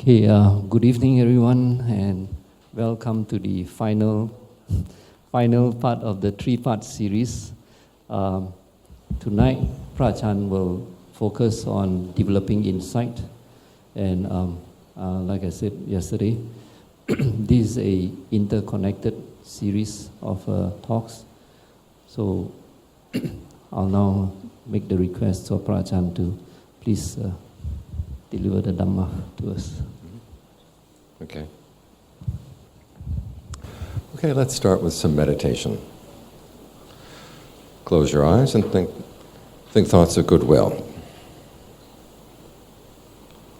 Okay, good evening everyone, and welcome to the final part of the three-part series. Tonight, Prachan will focus on developing insight, and like I said yesterday, this is a interconnected series of talks. So I'll now make the request for Prachan to please deliver the Dhamma to us. Okay. Okay, let's start with some meditation. Close your eyes and think thoughts of goodwill.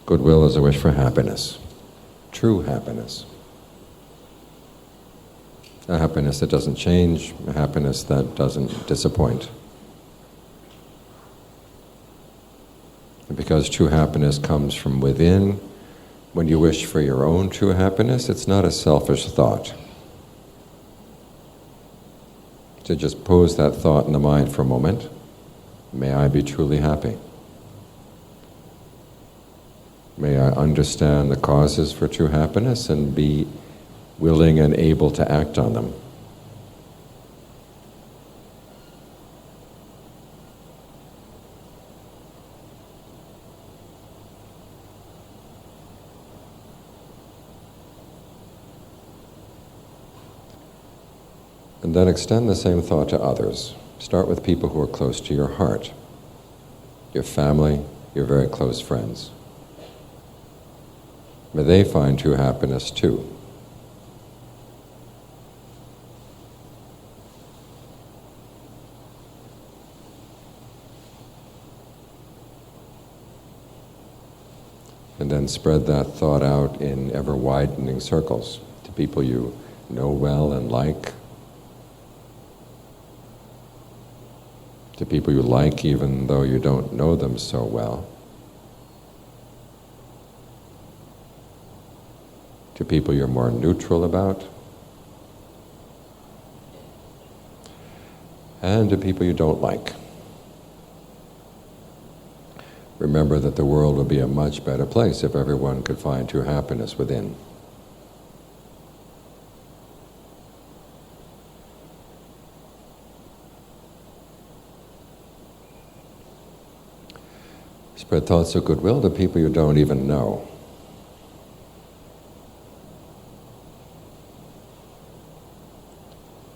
Goodwill is a wish for happiness, true happiness. A happiness that doesn't change, a happiness that doesn't disappoint. And because true happiness comes from within, when you wish for your own true happiness, it's not a selfish thought. So just pose that thought in the mind for a moment. May I be truly happy. May I understand the causes for true happiness and be willing and able to act on them. And then extend the same thought to others. Start with people who are close to your heart, your family, your very close friends. May they find true happiness too. And then spread that thought out in ever-widening circles to people you know well and like, to people you like even though you don't know them so well, to people you're more neutral about, and to people you don't like. Remember that the world would be a much better place if everyone could find true happiness within. Spread thoughts of goodwill to people you don't even know.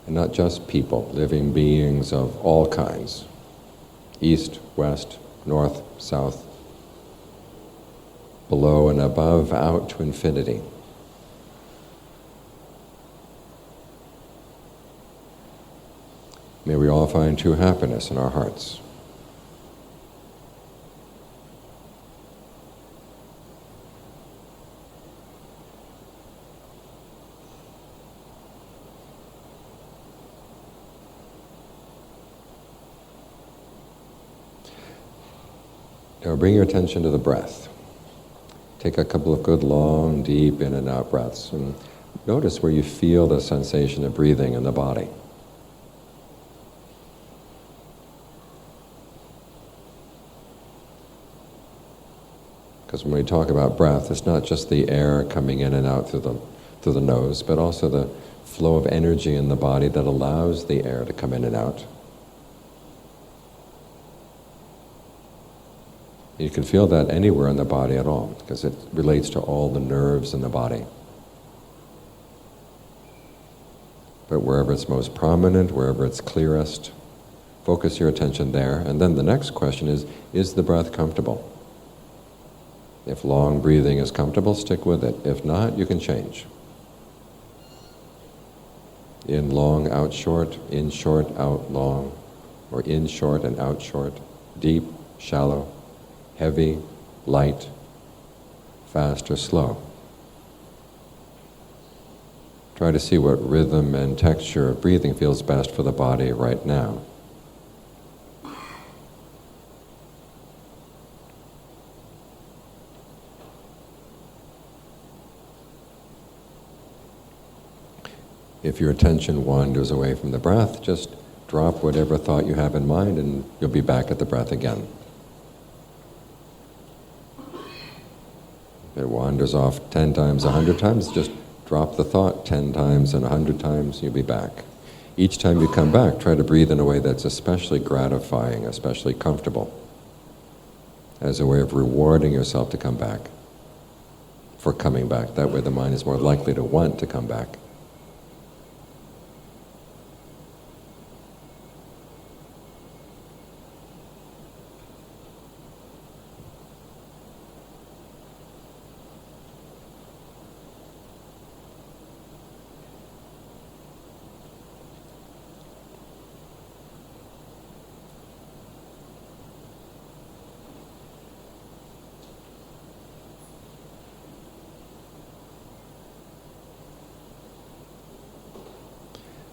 And not just people, living beings of all kinds. East, west, north, south, below and above, out to infinity. May we all find true happiness in our hearts. Now bring your attention to the breath. Take a couple of good, long, deep in and out breaths, and notice where you feel the sensation of breathing in the body. Because when we talk about breath, it's not just the air coming in and out through the nose, but also the flow of energy in the body that allows the air to come in and out. You can feel that anywhere in the body at all, because it relates to all the nerves in the body. But wherever it's most prominent, wherever it's clearest, focus your attention there. And then the next question is the breath comfortable? If long breathing is comfortable, stick with it. If not, you can change. In long, out short, in short, out long, or in short and out short, deep, shallow, heavy, light, fast or slow. Try to see what rhythm and texture of breathing feels best for the body right now. If your attention wanders away from the breath, just drop whatever thought you have in mind and you'll be back at the breath again. But it wanders off 10 times, 100 times, just drop the thought 10 times and 100 times, you'll be back. Each time you come back, try to breathe in a way that's especially gratifying, especially comfortable, as a way of rewarding yourself to come back, for coming back. That way the mind is more likely to want to come back.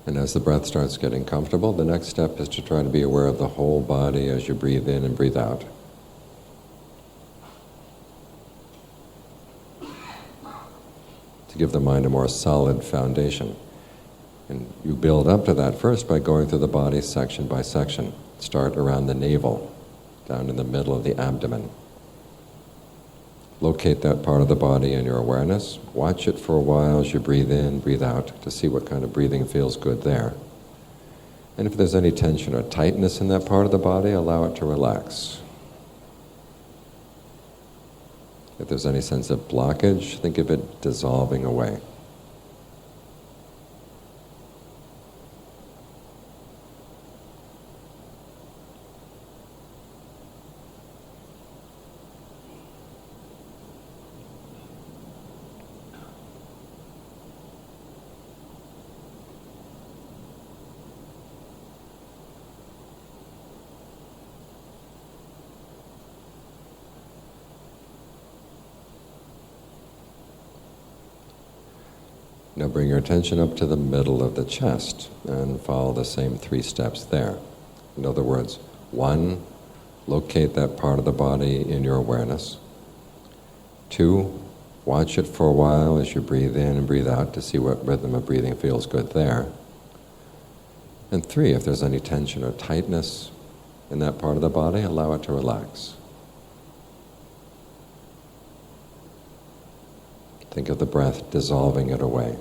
And as the breath starts getting comfortable, the next step is to try to be aware of the whole body as you breathe in and breathe out. To give the mind a more solid foundation. And you build up to that first by going through the body section by section. Start around the navel, down in the middle of the abdomen. Locate that part of the body in your awareness. Watch it for a while as you breathe in, breathe out, to see what kind of breathing feels good there. And if there's any tension or tightness in that part of the body, allow it to relax. If there's any sense of blockage, think of it dissolving away. Now bring your attention up to the middle of the chest and follow the same 3 steps there. In other words, 1, locate that part of the body in your awareness. 2, watch it for a while as you breathe in and breathe out to see what rhythm of breathing feels good there. And 3, if there's any tension or tightness in that part of the body, allow it to relax. Think of the breath dissolving it away.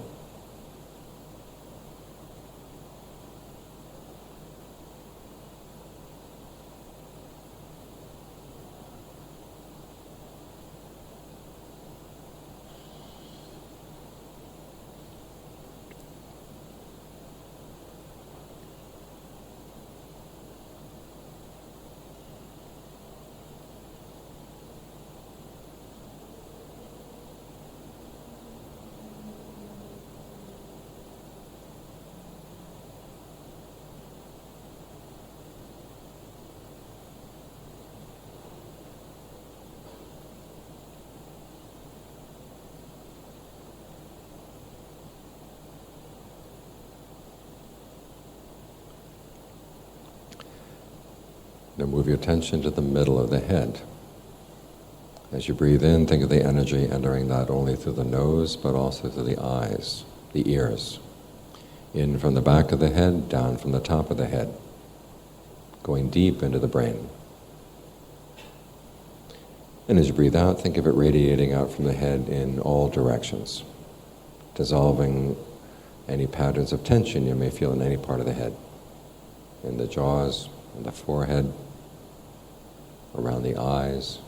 Now move your attention to the middle of the head. As you breathe in, think of the energy entering not only through the nose, but also through the eyes, the ears. In from the back of the head, down from the top of the head, going deep into the brain. And as you breathe out, think of it radiating out from the head in all directions, dissolving any patterns of tension you may feel in any part of the head, in the jaws, in the forehead, around the eyes.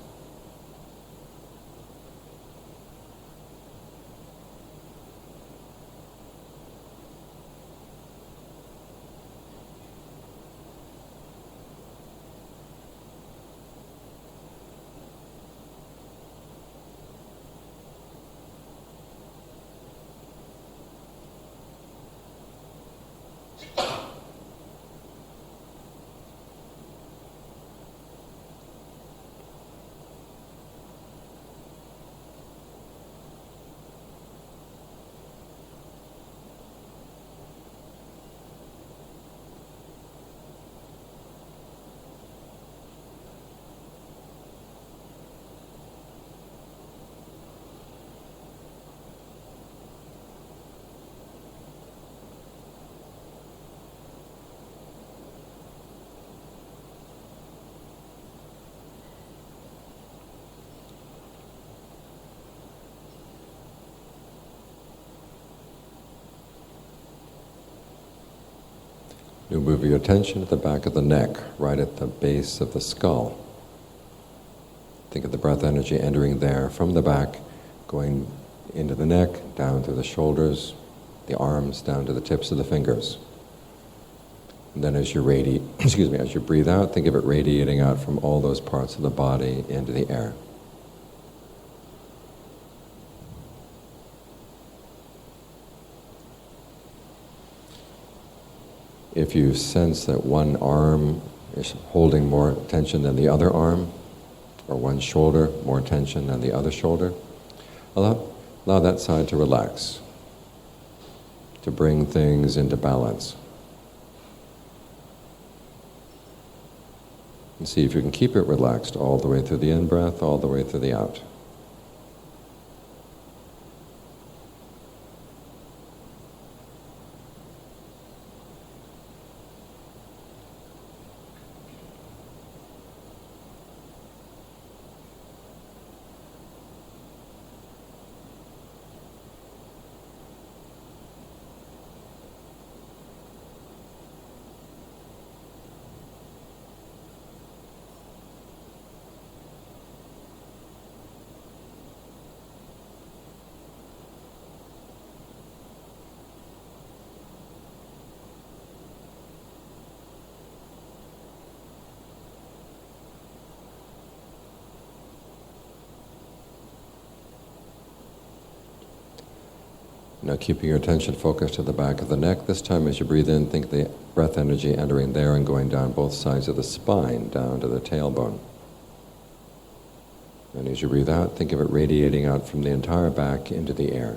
You move your attention at the back of the neck, right at the base of the skull. Think of the breath energy entering there from the back, going into the neck, down through the shoulders, the arms, down to the tips of the fingers. And then as you as you breathe out, think of it radiating out from all those parts of the body into the air. If you sense that one arm is holding more tension than the other arm, or one shoulder more tension than the other shoulder, allow that side to relax, to bring things into balance. And see if you can keep it relaxed all the way through the in-breath, all the way through the out. Now keeping your attention focused to the back of the neck. This time as you breathe in, think the breath energy entering there and going down both sides of the spine, down to the tailbone. And as you breathe out, think of it radiating out from the entire back into the air.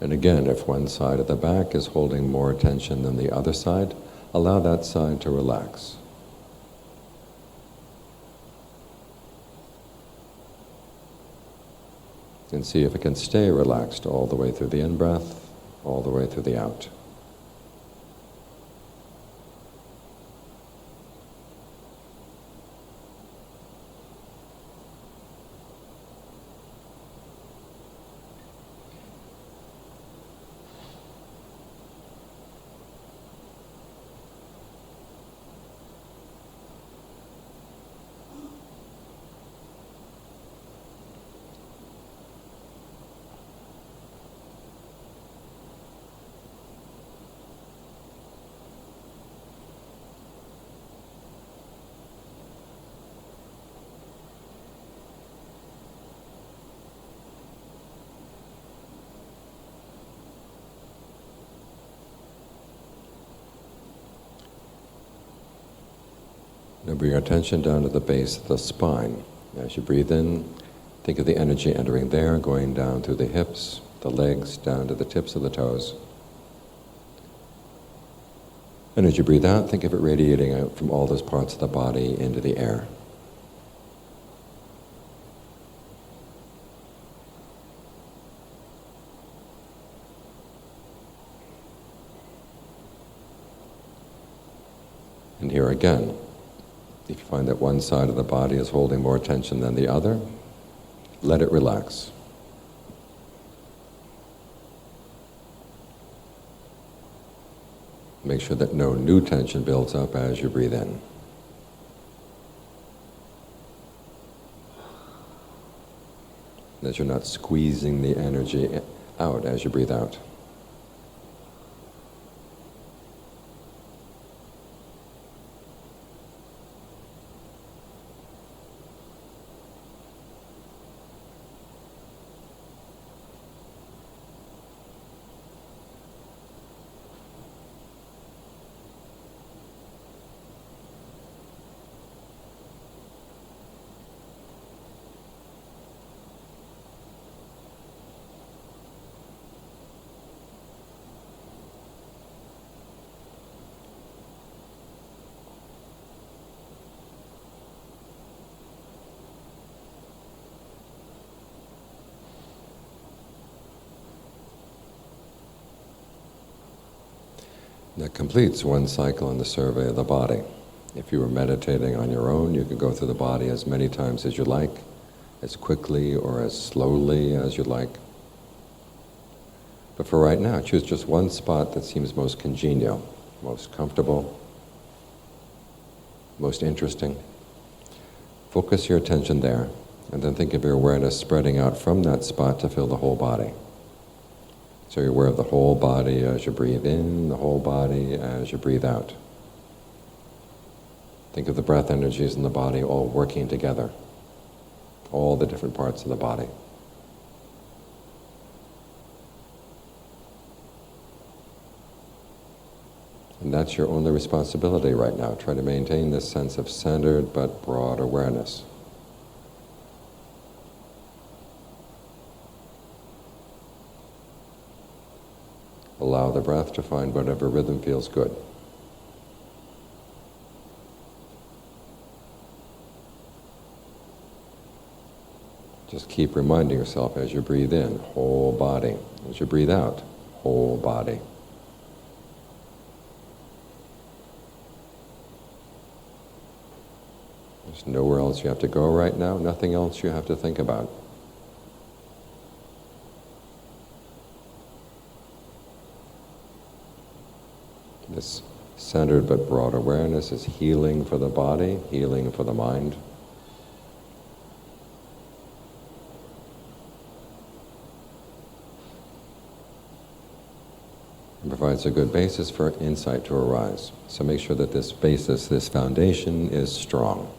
And again, if one side of the back is holding more tension than the other side, allow that side to relax. And see if it can stay relaxed all the way through the in-breath, all the way through the out. Now bring your attention down to the base of the spine. As you breathe in, think of the energy entering there, going down through the hips, the legs, down to the tips of the toes. And as you breathe out, think of it radiating out from all those parts of the body into the air. And here again, if you find that one side of the body is holding more tension than the other, let it relax. Make sure that no new tension builds up as you breathe in. That you're not squeezing the energy out as you breathe out. That completes one cycle in the survey of the body. If you were meditating on your own, you could go through the body as many times as you like, as quickly or as slowly as you'd like. But for right now, choose just one spot that seems most congenial, most comfortable, most interesting. Focus your attention there, and then think of your awareness spreading out from that spot to fill the whole body. So you're aware of the whole body as you breathe in, the whole body as you breathe out. Think of the breath energies in the body all working together, all the different parts of the body. And that's your only responsibility right now. Try to maintain this sense of centered but broad awareness. Allow the breath to find whatever rhythm feels good. Just keep reminding yourself as you breathe in, whole body. As you breathe out, whole body. There's nowhere else you have to go right now, nothing else you have to think about. This centered but broad awareness is healing for the body, healing for the mind. It provides a good basis for insight to arise. So make sure that this basis, this foundation is strong.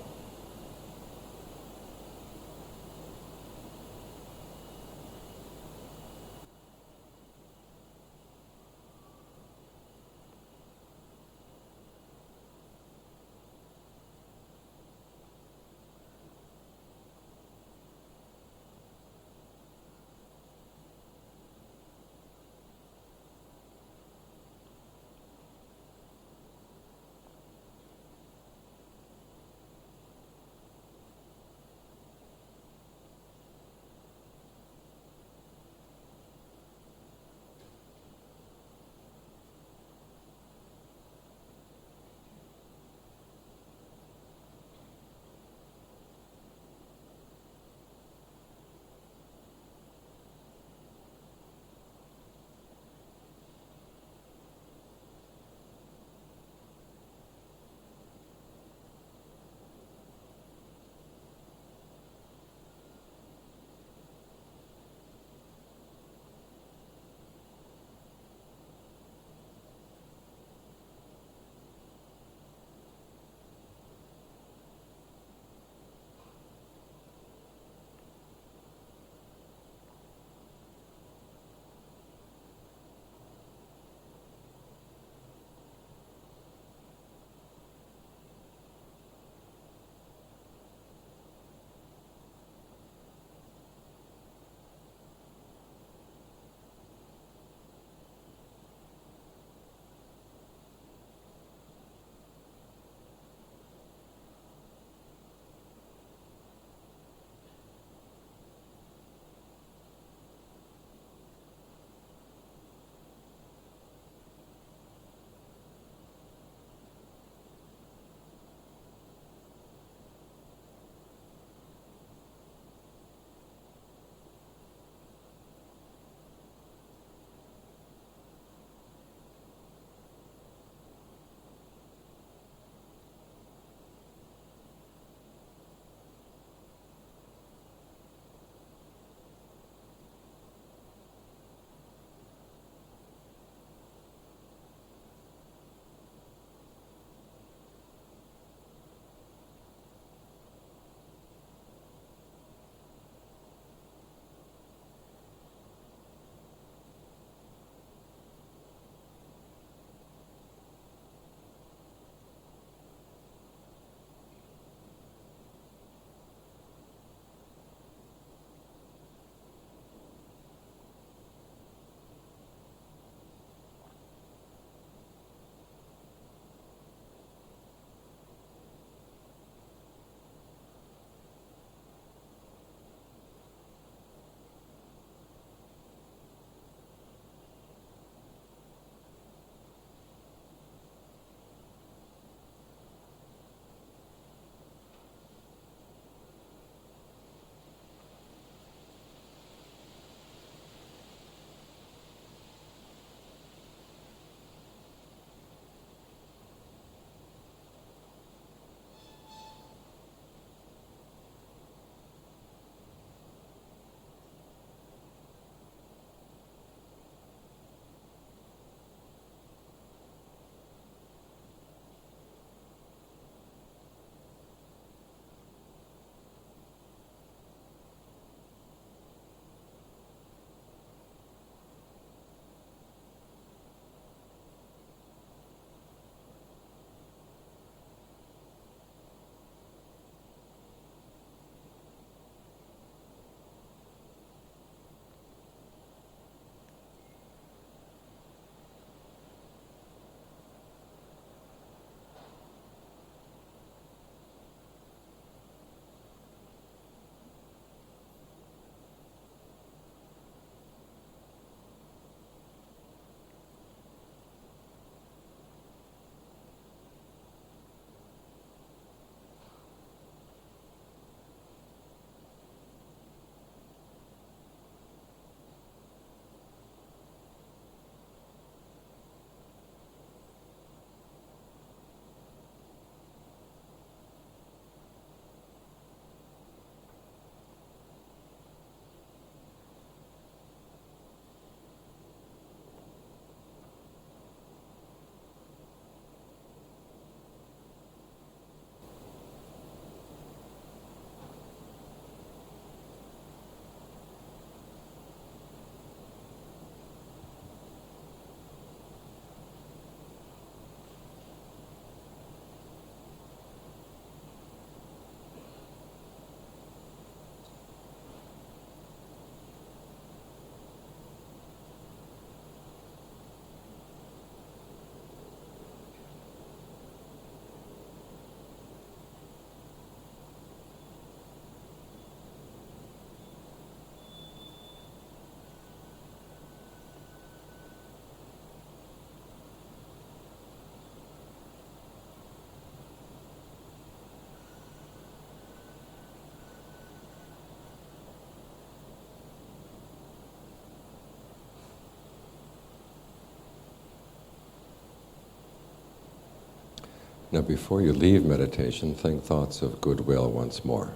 Now, before you leave meditation, think thoughts of goodwill once more.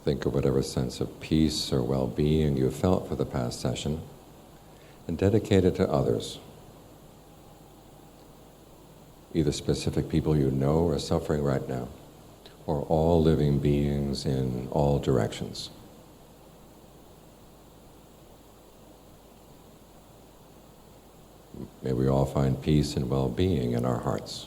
Think of whatever sense of peace or well-being you felt for the past session and dedicate it to others. Either specific people you know are suffering right now, or all living beings in all directions. May we all find peace and well-being in our hearts.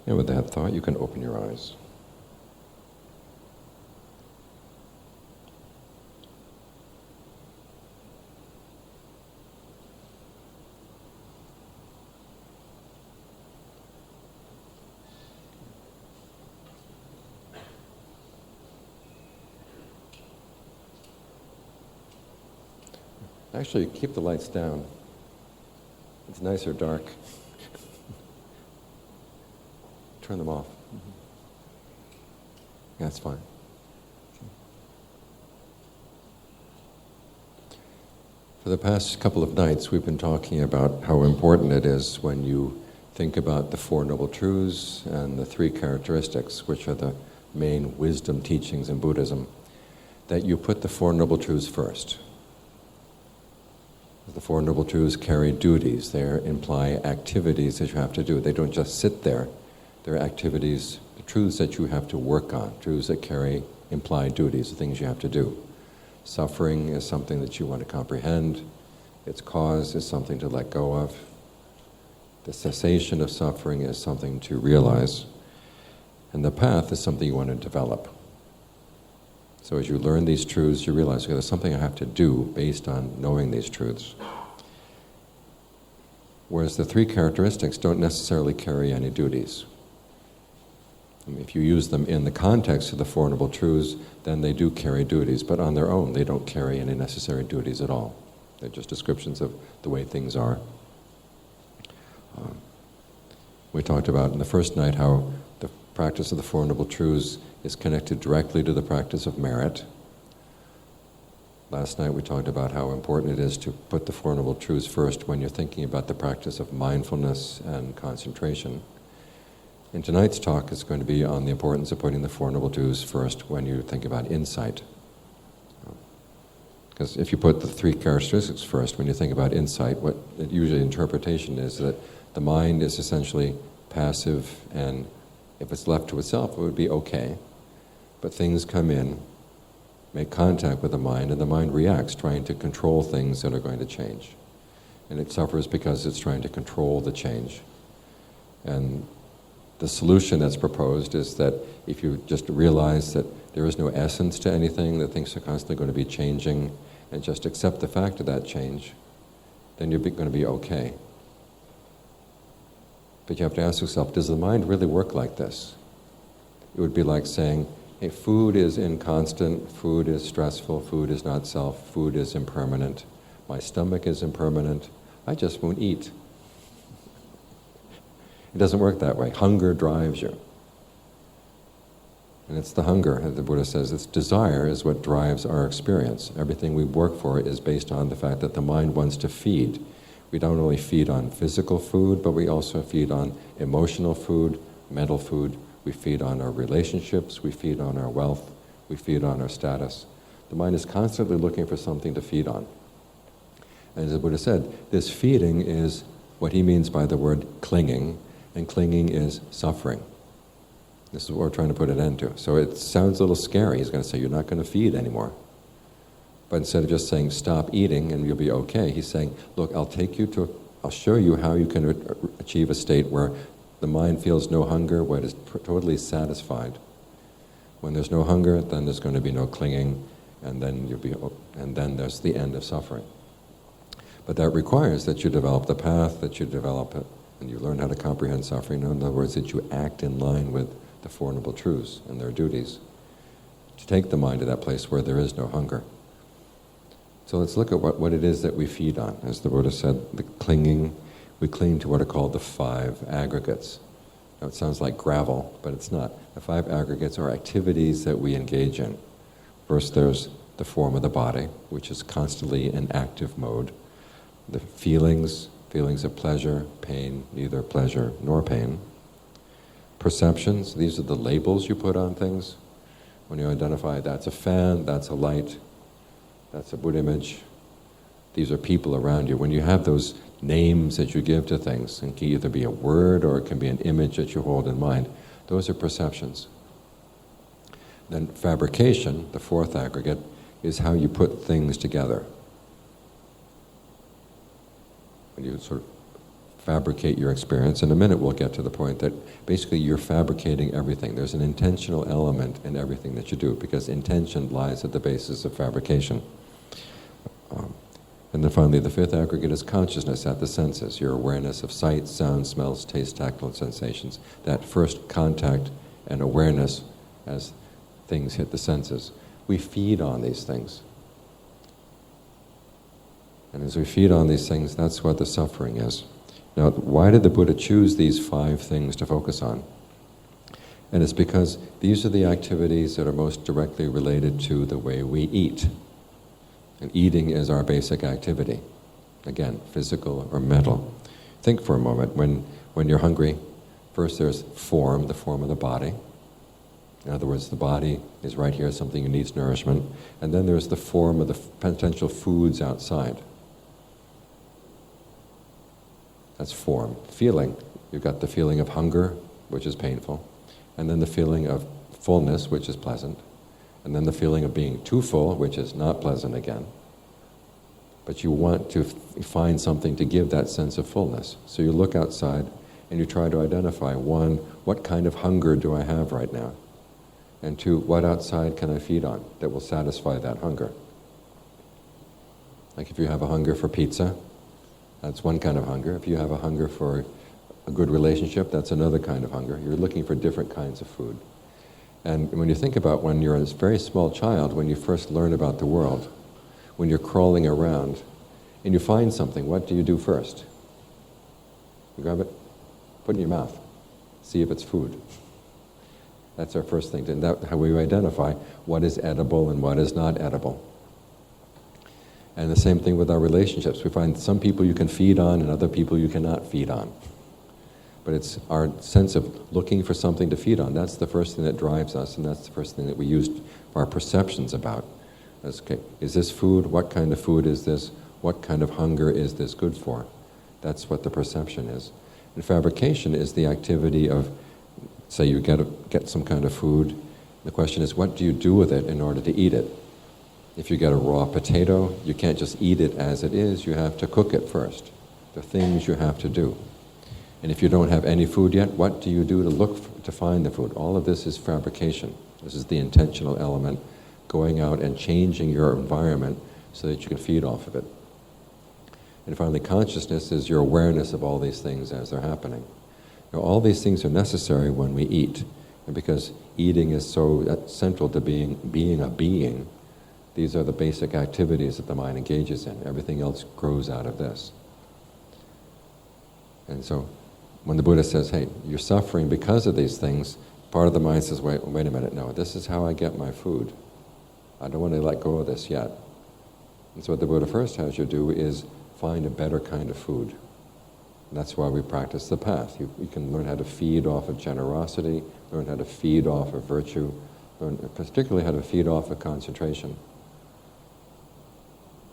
And with that thought, you can open your eyes. Actually, keep the lights down. It's nicer dark. Turn them off. That's fine. For the past couple of nights, we've been talking about how important it is when you think about the Four Noble Truths and the three characteristics, which are the main wisdom teachings in Buddhism, that you put the Four Noble Truths first. The Four Noble Truths carry duties. They imply activities that you have to do. They don't just sit there. They're activities, the truths that you have to work on, truths that imply duties, the things you have to do. Suffering is something that you want to comprehend. Its cause is something to let go of. The cessation of suffering is something to realize. And the path is something you want to develop. So as you learn these truths, you realize, okay, there's something I have to do based on knowing these truths. Whereas the three characteristics don't necessarily carry any duties. If you use them in the context of the Four Noble Truths, then they do carry duties, but on their own, they don't carry any necessary duties at all. They're just descriptions of the way things are. We talked about in the first night how the practice of the Four Noble Truths is connected directly to the practice of merit. Last night we talked about how important it is to put the Four Noble Truths first when you're thinking about the practice of mindfulness and concentration. And tonight's talk is going to be on the importance of putting the Four Noble Truths first when you think about insight. Because if you put the three characteristics first when you think about insight, what usually interpretation is that the mind is essentially passive, and if it's left to itself, it would be okay. But things come in, make contact with the mind, and the mind reacts, trying to control things that are going to change. And it suffers because it's trying to control the change. And the solution that's proposed is that if you just realize that there is no essence to anything, that things are constantly going to be changing, and just accept the fact of that change, then you're going to be okay. But you have to ask yourself, does the mind really work like this? It would be like saying, hey, food is inconstant, food is stressful, food is not self, food is impermanent, my stomach is impermanent, I just won't eat. It doesn't work that way. Hunger drives you. And it's the hunger, as the Buddha says, it's desire is what drives our experience. Everything we work for is based on the fact that the mind wants to feed. We don't only feed on physical food, but we also feed on emotional food, mental food. We feed on our relationships, we feed on our wealth, we feed on our status. The mind is constantly looking for something to feed on. And as the Buddha said, this feeding is what he means by the word clinging, and clinging is suffering. This is what we're trying to put an end to. So it sounds a little scary. He's going to say, you're not going to feed anymore. But instead of just saying, stop eating and you'll be okay, he's saying, look, I'll show you how you can achieve a state where the mind feels no hunger, where it is totally satisfied. When there's no hunger, then there's going to be no clinging, and then there's the end of suffering. But that requires that you develop the path, that you develop it, and you learn how to comprehend suffering. In other words, that you act in line with the Four Noble Truths and their duties, to take the mind to that place where there is no hunger. So let's look at what it is that we feed on. As the Buddha said, we cling to what are called the 5 aggregates. Now it sounds like gravel, but it's not. The 5 aggregates are activities that we engage in. First there's the form of the body, which is constantly in active mode. The feelings of pleasure, pain, neither pleasure nor pain. Perceptions, these are the labels you put on things. When you identify that's a fan, that's a light, that's a Buddha image, these are people around you. When you have those names that you give to things, it can either be a word or it can be an image that you hold in mind, those are perceptions. Then fabrication, the 4th aggregate, is how you put things together. When you sort of fabricate your experience, in a minute we'll get to the point that basically you're fabricating everything. There's an intentional element in everything that you do, because intention lies at the basis of fabrication. And then finally, the 5th aggregate is consciousness at the senses, your awareness of sight, sound, smells, taste, tactile sensations. That first contact and awareness as things hit the senses. We feed on these things. And as we feed on these things, that's what the suffering is. Now, why did the Buddha choose these 5 things to focus on? And it's because these are the activities that are most directly related to the way we eat. And eating is our basic activity. Again, physical or mental. Think for a moment, when you're hungry, first there's form, the form of the body. In other words, the body is right here, something that needs nourishment. And then there's the form of the potential foods outside. That's form. Feeling, you've got the feeling of hunger, which is painful. And then the feeling of fullness, which is pleasant. And then the feeling of being too full, which is not pleasant again. But you want to find something to give that sense of fullness. So you look outside and you try to identify, 1, what kind of hunger do I have right now? And 2, what outside can I feed on that will satisfy that hunger? Like if you have a hunger for pizza, that's one kind of hunger. If you have a hunger for a good relationship, that's another kind of hunger. You're looking for different kinds of food. And when you think about when you're a very small child, when you first learn about the world, when you're crawling around and you find something, what do you do first? You grab it, put it in your mouth, see if it's food. That's our first thing. And that's how we identify what is edible and what is not edible. And the same thing with our relationships. We find some people you can feed on and other people you cannot feed on. But it's our sense of looking for something to feed on. That's the first thing that drives us, and that's the first thing that we use our perceptions about. That's, okay, is this food? What kind of food is this? What kind of hunger is this good for? That's what the perception is. And fabrication is the activity of, say you get some kind of food. The question is, what do you do with it in order to eat it? If you get a raw potato, you can't just eat it as it is. You have to cook it first. The things you have to do. And if you don't have any food yet, what do you do to find the food? All of this is fabrication. This is the intentional element, going out and changing your environment so that you can feed off of it. And finally, consciousness is your awareness of all these things as they're happening. Now, all these things are necessary when we eat. And because eating is so central to being a being, these are the basic activities that the mind engages in. Everything else grows out of this. And so, when the Buddha says, hey, you're suffering because of these things, part of the mind says, wait a minute, no, this is how I get my food. I don't want to let go of this yet. And so what the Buddha first has you do is find a better kind of food. And that's why we practice the path. You can learn how to feed off of generosity, learn how to feed off of virtue, learn particularly how to feed off of concentration.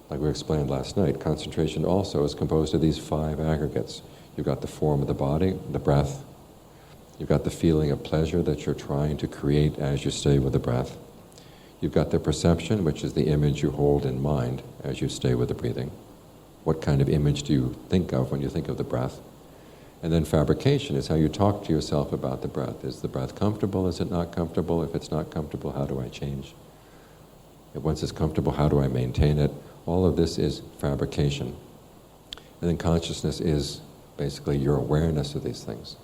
Like we explained last night, concentration also is composed of these 5 aggregates. You've got the form of the body, the breath. You've got the feeling of pleasure that you're trying to create as you stay with the breath. You've got the perception, which is the image you hold in mind as you stay with the breathing. What kind of image do you think of when you think of the breath? And then fabrication is how you talk to yourself about the breath. Is the breath comfortable? Is it not comfortable? If it's not comfortable, how do I change? If once it's comfortable, how do I maintain it? All of this is fabrication. And then consciousness is basically your awareness of these things.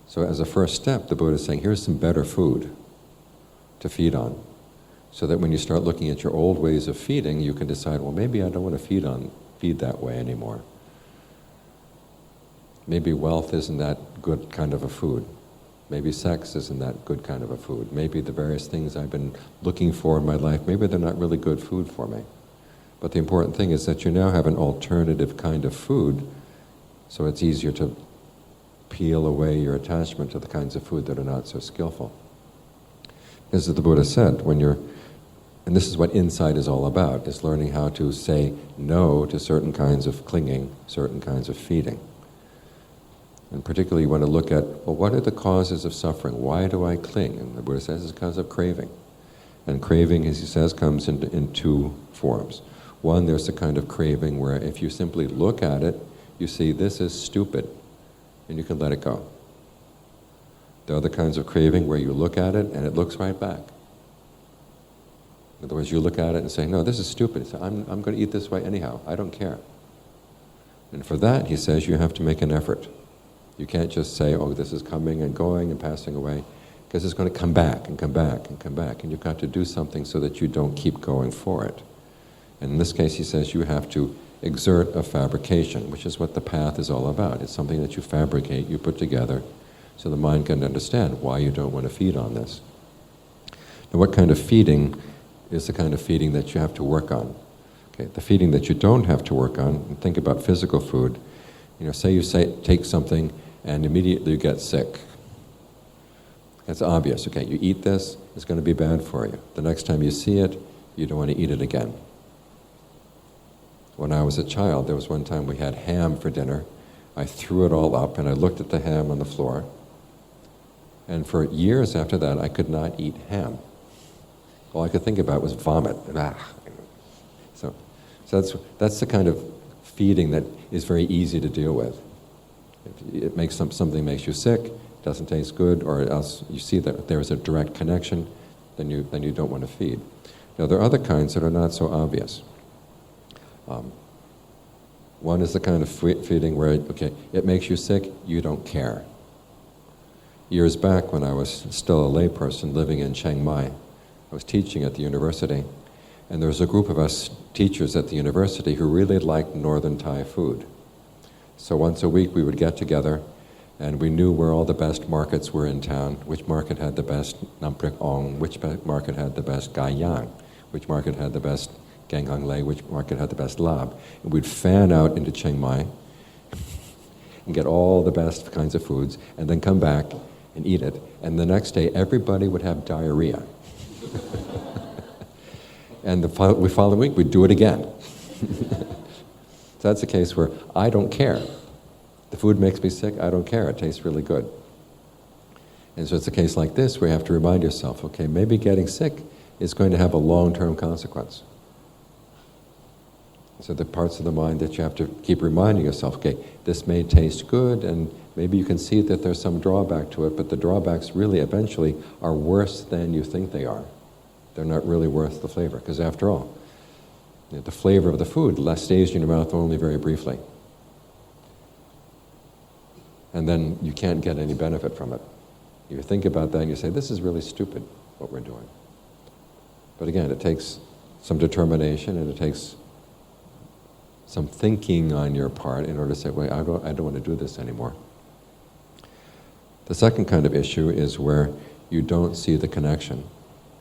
So as a first step, the Buddha is saying, here's some better food to feed on, so that when you start looking at your old ways of feeding, you can decide, well, maybe I don't want to feed that way anymore. Maybe wealth isn't that good kind of a food. Maybe sex isn't that good kind of a food. Maybe the various things I've been looking for in my life, maybe they're not really good food for me. But the important thing is that you now have an alternative kind of food, so it's easier to peel away your attachment to the kinds of food that are not so skillful. As the Buddha said, and this is what insight is all about, is learning how to say no to certain kinds of clinging, certain kinds of feeding. And particularly you want to look at, well, what are the causes of suffering? Why do I cling? And the Buddha says it's because of craving. And craving, as he says, comes in two forms. One, there's a kind of craving where if you simply look at it, you see this is stupid, and you can let it go. There are other kinds of craving where you look at it and it looks right back. In other words, you look at it and say, no, this is stupid. So I'm going to eat this way anyhow. I don't care. And for that, he says, you have to make an effort. You can't just say, oh, this is coming and going and passing away, because it's going to come back and come back and come back. And you've got to do something so that you don't keep going for it. And in this case, he says, you have to exert a fabrication, which is what the path is all about. It's something that you fabricate, you put together, so the mind can understand why you don't want to feed on this. Now, what kind of feeding is the kind of feeding that you have to work on? Okay, the feeding that you don't have to work on, and think about physical food. Say you take something and immediately you get sick. It's obvious. Okay, you eat this, it's going to be bad for you. The next time you see it, you don't want to eat it again. When I was a child, there was one time we had ham for dinner. I threw it all up and I looked at the ham on the floor. And for years after that, I could not eat ham. All I could think about was vomit. So that's the kind of feeding that is very easy to deal with. If it makes something makes you sick, doesn't taste good, or else you see that there is a direct connection, then you don't want to feed. Now there are other kinds that are not so obvious. One is the kind of feeding where, it makes you sick, you don't care. Years back, when I was still a layperson living in Chiang Mai, I was teaching at the university, and there was a group of us teachers at the university who really liked northern Thai food. So once a week we would get together, and we knew where all the best markets were in town, which market had the best Nam Prek Ong, which market had the best Gai Yang, which market had the best Gang Hang Lei, which market had the best Lab. And we'd fan out into Chiang Mai and get all the best kinds of foods, and then come back and eat it. And the next day, everybody would have diarrhea. And the following week, we'd do it again. So that's a case where I don't care. The food makes me sick, I don't care. It tastes really good. And so it's a case like this where you have to remind yourself, okay, maybe getting sick is going to have a long-term consequence. So the parts of the mind that you have to keep reminding yourself, okay, this may taste good, and maybe you can see that there's some drawback to it, but the drawbacks really eventually are worse than you think they are. They're not really worth the flavor, because after all, the flavor of the food stays in your mouth only very briefly. And then you can't get any benefit from it. You think about that and you say, this is really stupid, what we're doing. But again, it takes some determination, and it takes some thinking on your part in order to say, wait, I don't want to do this anymore. The second kind of issue is where you don't see the connection,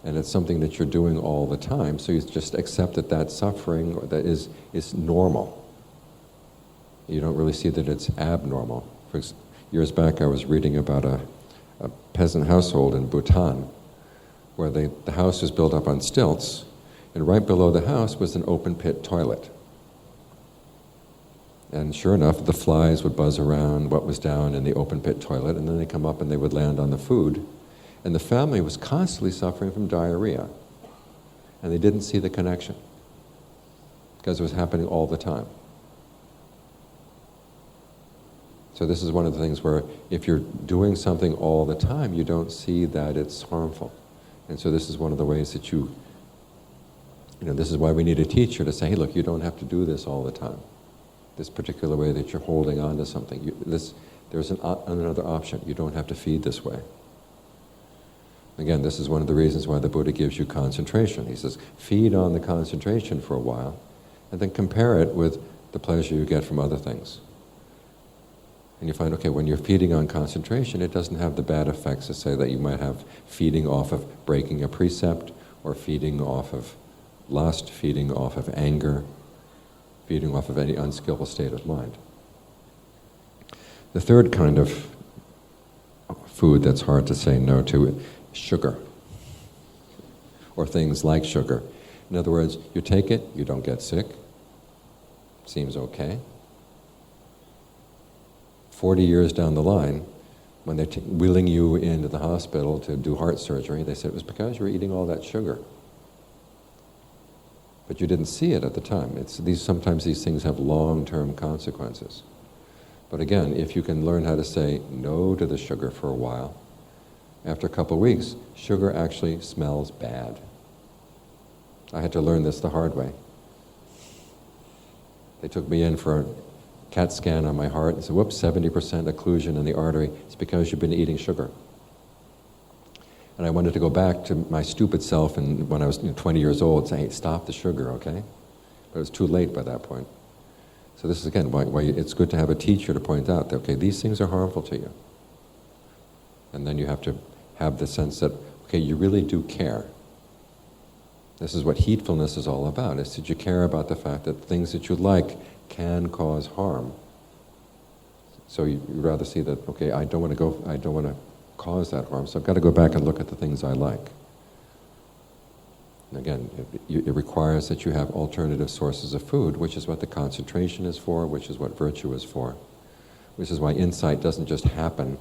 and it's something that you're doing all the time, so you just accept that suffering that is normal. You don't really see that it's abnormal. Years back I was reading about a peasant household in Bhutan where the house was built up on stilts, and right below the house was an open pit toilet. And sure enough, the flies would buzz around what was down in the open pit toilet, and then they come up and they would land on the food. And the family was constantly suffering from diarrhea. And they didn't see the connection, because it was happening all the time. So this is one of the things where if you're doing something all the time, you don't see that it's harmful. And so this is one of the ways that this is why we need a teacher to say, hey, look, you don't have to do this all the time. this particular way that you're holding on to something. There's another option. You don't have to feed this way. Again, this is one of the reasons why the Buddha gives you concentration. He says, feed on the concentration for a while, and then compare it with the pleasure you get from other things. And you find, okay, when you're feeding on concentration, it doesn't have the bad effects to say that you might have feeding off of breaking a precept, or feeding off of lust, feeding off of anger, feeding off of any unskillful state of mind. The third kind of food that's hard to say no to is sugar, or things like sugar. In other words, you take it, you don't get sick, seems okay. 40 years down the line, when they're wheeling you into the hospital to do heart surgery, they said it was because you were eating all that sugar. But you didn't see it at the time. Sometimes these things have long-term consequences. But again, if you can learn how to say no to the sugar for a while, after a couple of weeks, sugar actually smells bad. I had to learn this the hard way. They took me in for a CAT scan on my heart and said, whoops, 70% occlusion in the artery. It's because you've been eating sugar. And I wanted to go back to my stupid self and when I was 20 years old and say, hey, stop the sugar, okay? But it was too late by that point. So this is, again, why it's good to have a teacher to point out that, okay, these things are harmful to you. And then you have to have the sense that, okay, you really do care. This is what heedfulness is all about, is that you care about the fact that things that you like can cause harm. So you'd rather see that, okay, I don't want to cause that harm, so I've got to go back and look at the things I like. And again, it requires that you have alternative sources of food, which is what the concentration is for, which is what virtue is for, which is why insight doesn't just happen.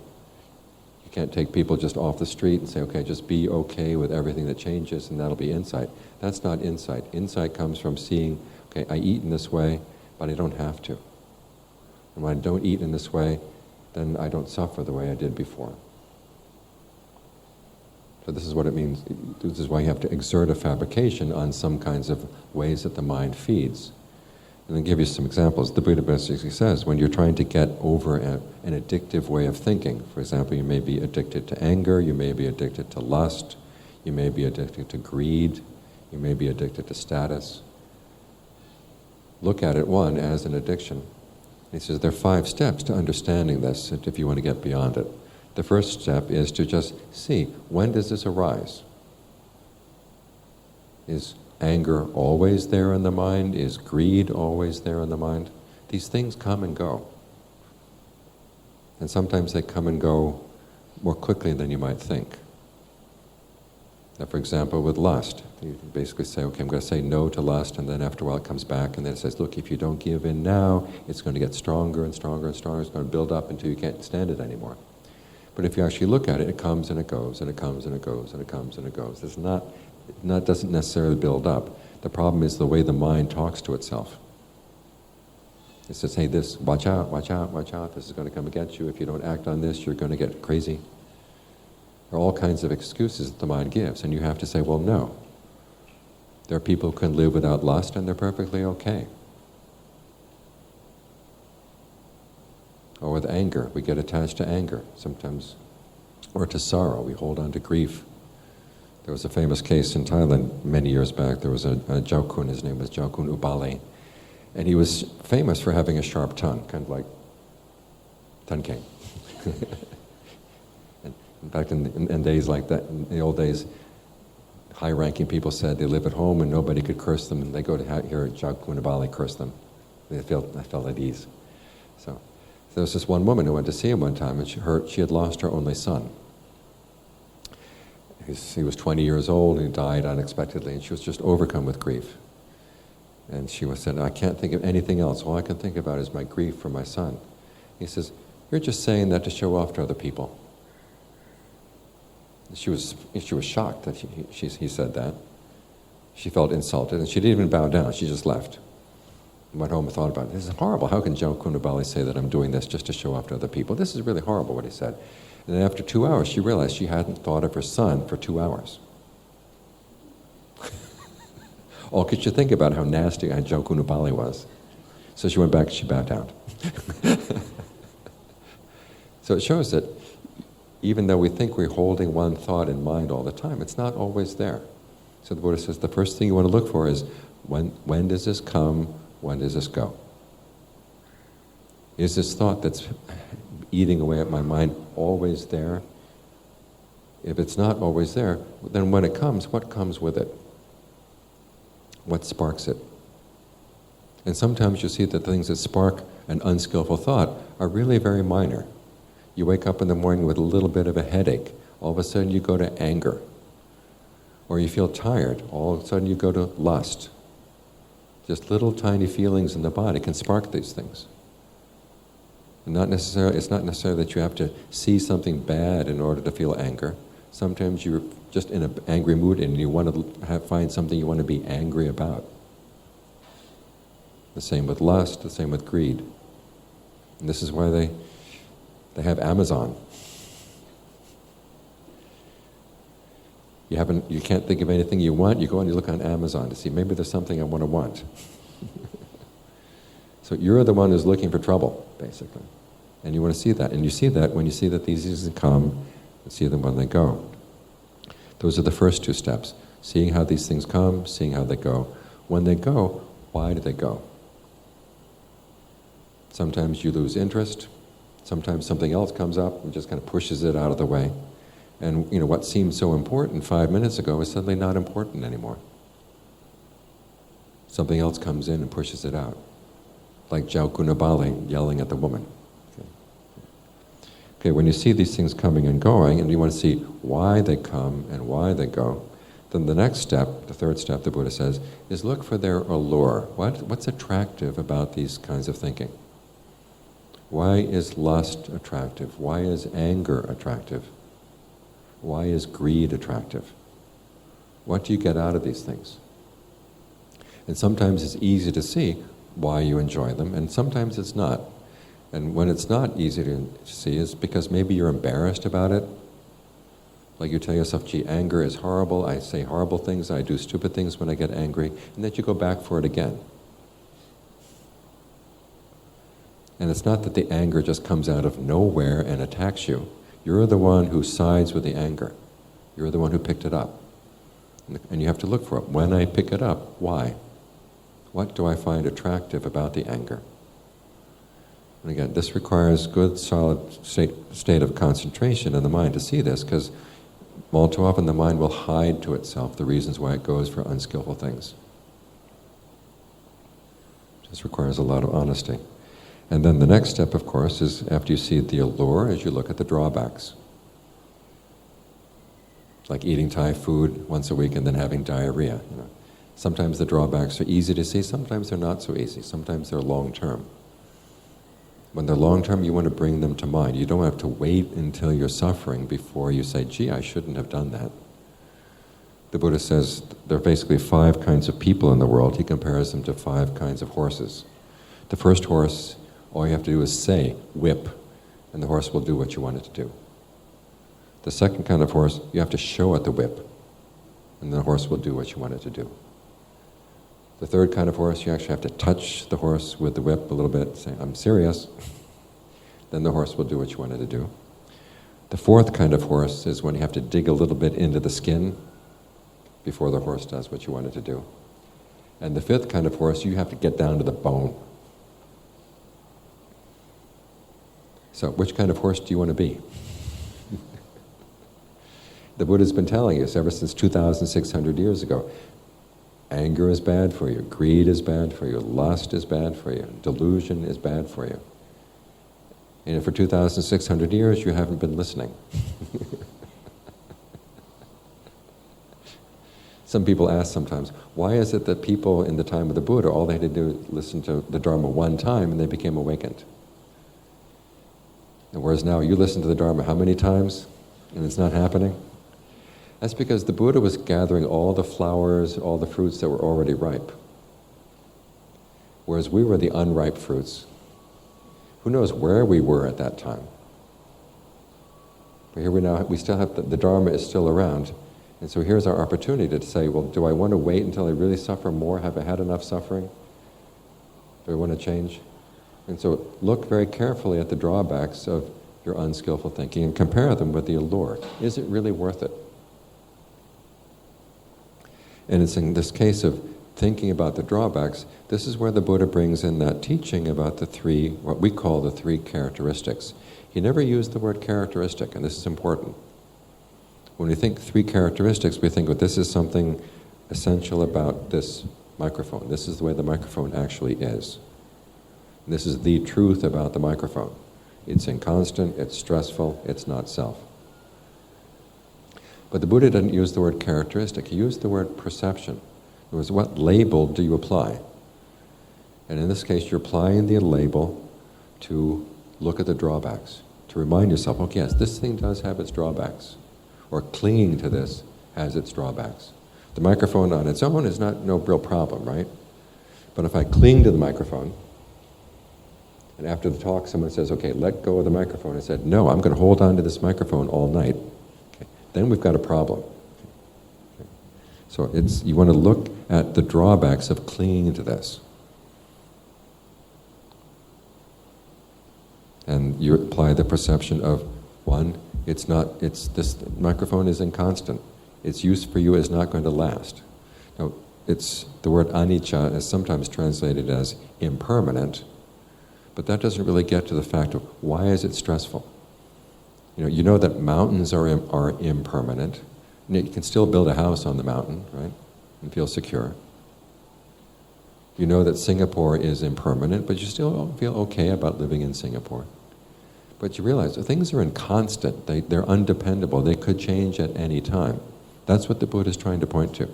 You can't take people just off the street and say, okay, just be okay with everything that changes and that'll be insight. That's not insight. Insight comes from seeing, okay, I eat in this way, but I don't have to. And when I don't eat in this way, then I don't suffer the way I did before. So this is what it means. This is why you have to exert a fabrication on some kinds of ways that the mind feeds. And then give you some examples. The Buddha basically says, when you're trying to get over an addictive way of thinking, for example, you may be addicted to anger, you may be addicted to lust, you may be addicted to greed, you may be addicted to status. Look at it, one, as an addiction. He says there are 5 steps to understanding this, if you want to get beyond it. The first step is to just see, when does this arise? Is anger always there in the mind? Is greed always there in the mind? These things come and go. And sometimes they come and go more quickly than you might think. Now, for example, with lust, you basically say, okay, I'm going to say no to lust, and then after a while it comes back, and then it says, look, if you don't give in now, it's going to get stronger and stronger and stronger. It's going to build up until you can't stand it anymore. But if you actually look at it, it comes and it goes, and it comes and it goes, and it comes and it goes. It doesn't necessarily build up. The problem is the way the mind talks to itself. It says, hey, watch out, watch out, watch out. This is going to come against you. If you don't act on this, you're going to get crazy. There are all kinds of excuses that the mind gives, and you have to say, well, no. There are people who can live without lust, and they're perfectly okay. Or with anger, we get attached to anger sometimes, or to sorrow, we hold on to grief. There was a famous case in Thailand many years back. There was a Jaukun, his name was Jaukun Ubali, and he was famous for having a sharp tongue, kind of like Tan King. In fact, in days like that, in the old days, high-ranking people said they live at home and nobody could curse them, and they go to hear Jaukun Ubali curse them. They felt at ease. So there was this one woman who went to see him one time, and she had lost her only son. He was 20 years old, and he died unexpectedly, and she was just overcome with grief. And she said, I can't think of anything else. All I can think about is my grief for my son. He says, you're just saying that to show off to other people. She was shocked that he said that. She felt insulted, and she didn't even bow down. She just left. Went home and thought about it. This is horrible. How can Jaukun Ubali say that I'm doing this just to show off to other people? This is really horrible, what he said. And then after 2 hours, she realized she hadn't thought of her son for 2 hours. All because you think about how nasty Jaukun Ubali was. So she went back, she bowed down. So it shows that even though we think we're holding one thought in mind all the time, it's not always there. So the Buddha says the first thing you want to look for is, when does this come, when does this go? Is this thought that's eating away at my mind always there? If it's not always there, then when it comes, what comes with it? What sparks it? And sometimes you see that things that spark an unskillful thought are really very minor. You wake up in the morning with a little bit of a headache. All of a sudden you go to anger. Or you feel tired. All of a sudden you go to lust. Just little tiny feelings in the body can spark these things. And it's not necessarily that you have to see something bad in order to feel anger. Sometimes you're just in an angry mood and you want to find something you want to be angry about. The same with lust, the same with greed. And this is why they have Amazon. You can't think of anything you want, you go and you look on Amazon to see, maybe there's something I want to want. So you're the one who's looking for trouble, basically. And you want to see that. And you see that when you see that these things come, and see them when they go. Those are the first two steps. Seeing how these things come, seeing how they go. When they go, why do they go? Sometimes you lose interest. Sometimes something else comes up and just kind of pushes it out of the way. And what seemed so important 5 minutes ago is suddenly not important anymore. Something else comes in and pushes it out. Like Jaukunabali yelling at the woman. Okay, when you see these things coming and going, and you want to see why they come and why they go, then the next step, the third step, the Buddha says, is look for their allure. What's attractive about these kinds of thinking? Why is lust attractive? Why is anger attractive? Why is greed attractive? What do you get out of these things? And sometimes it's easy to see why you enjoy them, and sometimes it's not. And when it's not easy to see is because maybe you're embarrassed about it. Like you tell yourself, gee, anger is horrible, I say horrible things, I do stupid things when I get angry, and then you go back for it again. And it's not that the anger just comes out of nowhere and attacks you. You're the one who sides with the anger. You're the one who picked it up. And you have to look for it. When I pick it up, why? What do I find attractive about the anger? And again, this requires good, solid state of concentration in the mind to see this, because all too often the mind will hide to itself the reasons why it goes for unskillful things. This requires a lot of honesty. And then the next step, of course, is after you see the allure, is you look at the drawbacks. Like eating Thai food once a week and then having diarrhea. Sometimes the drawbacks are easy to see, sometimes they're not so easy, sometimes they're long-term. When they're long-term, you want to bring them to mind. You don't have to wait until you're suffering before you say, gee, I shouldn't have done that. The Buddha says there are basically 5 kinds of people in the world. He compares them to 5 kinds of horses. The first horse, all you have to do is say, whip, and the horse will do what you want it to do. The second kind of horse, you have to show it the whip, and the horse will do what you want it to do. The third kind of horse, you actually have to touch the horse with the whip a little bit, say, I'm serious. Then the horse will do what you want it to do. The fourth kind of horse is when you have to dig a little bit into the skin before the horse does what you want it to do. And the fifth kind of horse, you have to get down to the bone. So which kind of horse do you want to be? The Buddha's been telling us ever since 2,600 years ago, anger is bad for you, greed is bad for you, lust is bad for you, delusion is bad for you. And for 2,600 years you haven't been listening. Some people ask sometimes, why is it that people in the time of the Buddha, all they had to do was listen to the Dharma one time and they became awakened? And whereas now you listen to the Dharma how many times and it's not happening? That's because the Buddha was gathering all the flowers, all the fruits that were already ripe. Whereas we were the unripe fruits. Who knows where we were at that time? But here we still have, the Dharma is still around. And so here's our opportunity to say, well, do I want to wait until I really suffer more? Have I had enough suffering Do I want to change? And so look very carefully at the drawbacks of your unskillful thinking and compare them with the allure. Is it really worth it? And it's in this case of thinking about the drawbacks, this is where the Buddha brings in that teaching about the three, what we call the three characteristics. He never used the word characteristic, and this is important. When we think three characteristics, we think, well, this is something essential about this microphone. This is the way the microphone actually is. And this is the truth about the microphone. It's inconstant, it's stressful, it's not self. But the Buddha didn't use the word characteristic. He used the word perception. It was, what label do you apply? And in this case, you're applying the label to look at the drawbacks, to remind yourself, okay, yes, this thing does have its drawbacks, or clinging to this has its drawbacks. The microphone on its own is no real problem, right? But if I cling to the microphone, and after the talk someone says, okay, let go of the microphone, I said, no, I'm going to hold on to this microphone all night, okay, then we've got a problem. Okay. So you want to look at the drawbacks of clinging to this. And you apply the perception of, one, this microphone is inconstant. Its use for you is not going to last. Now, the word anicca is sometimes translated as impermanent, but that doesn't really get to the fact of why is it stressful. You know that mountains are impermanent. You can still build a house on the mountain, right, and feel secure. You know that Singapore is impermanent, but you still feel okay about living in Singapore. But you realize that things are inconstant. They're undependable. They could change at any time. That's what the Buddha is trying to point to.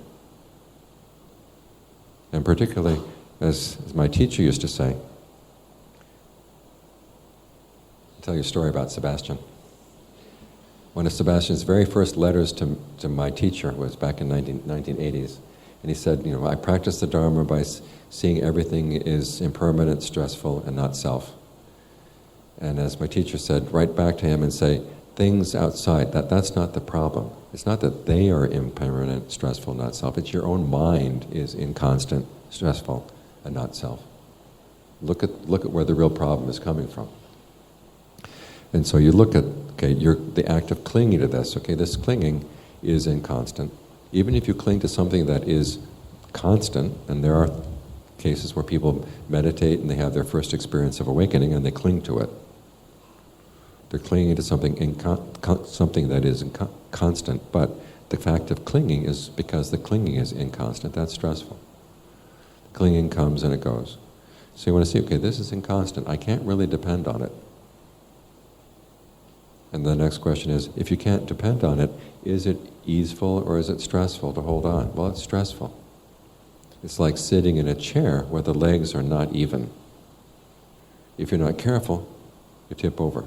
And particularly, as my teacher used to say, I'll tell you a story about Sebastian. One of Sebastian's very first letters to my teacher was back in 1980s. And he said, I practice the Dharma by seeing everything is impermanent, stressful, and not self. And as my teacher said, write back to him and say, things outside, that's not the problem. It's not that they are impermanent, stressful, not self. It's your own mind is inconstant, stressful, and not self. Look at where the real problem is coming from. And so you look at, the act of clinging to this. Okay, this clinging is inconstant. Even if you cling to something that is constant, and there are cases where people meditate and they have their first experience of awakening and they cling to it. They're clinging to something that is constant, but the fact of clinging is because the clinging is inconstant. That's stressful. The clinging comes and it goes. So you want to see, okay, this is inconstant. I can't really depend on it. And the next question is, if you can't depend on it, is it easeful or is it stressful to hold on? Well, it's stressful. It's like sitting in a chair where the legs are not even. If you're not careful, you tip over.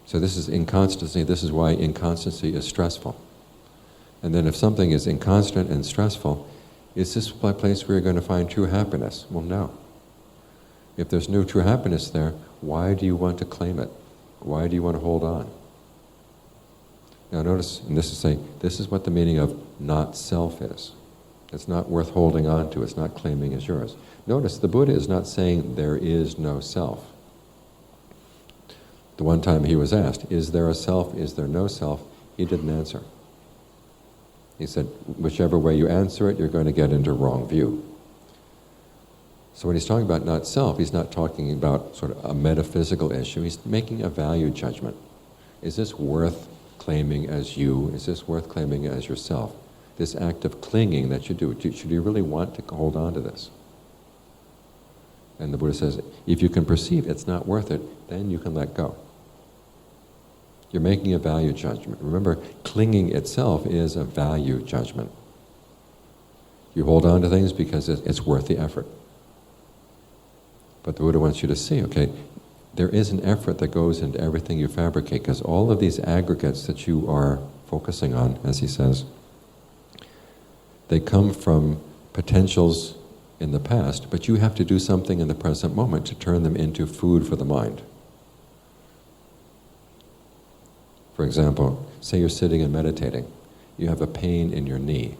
So this is inconstancy. This is why inconstancy is stressful. And then if something is inconstant and stressful, is this a place where you're going to find true happiness? Well, no. If there's no true happiness there, why do you want to claim it? Why do you want to hold on? Now notice, and this is what the meaning of not self is. It's not worth holding on to. It's not claiming as yours. Notice, the Buddha is not saying there is no self. The one time he was asked, is there a self, is there no self? He didn't answer. He said, whichever way you answer it, you're going to get into wrong view. So when he's talking about not self, he's not talking about sort of a metaphysical issue. He's making a value judgment. Is this worth claiming as you? Is this worth claiming as yourself? This act of clinging that you do, should you really want to hold on to this? And the Buddha says, if you can perceive it's not worth it, then you can let go. You're making a value judgment. Remember, clinging itself is a value judgment. You hold on to things because it's worth the effort. But the Buddha wants you to see, okay, there is an effort that goes into everything you fabricate, because all of these aggregates that you are focusing on, as he says, they come from potentials in the past, but you have to do something in the present moment to turn them into food for the mind. For example, say you're sitting and meditating. You have a pain in your knee.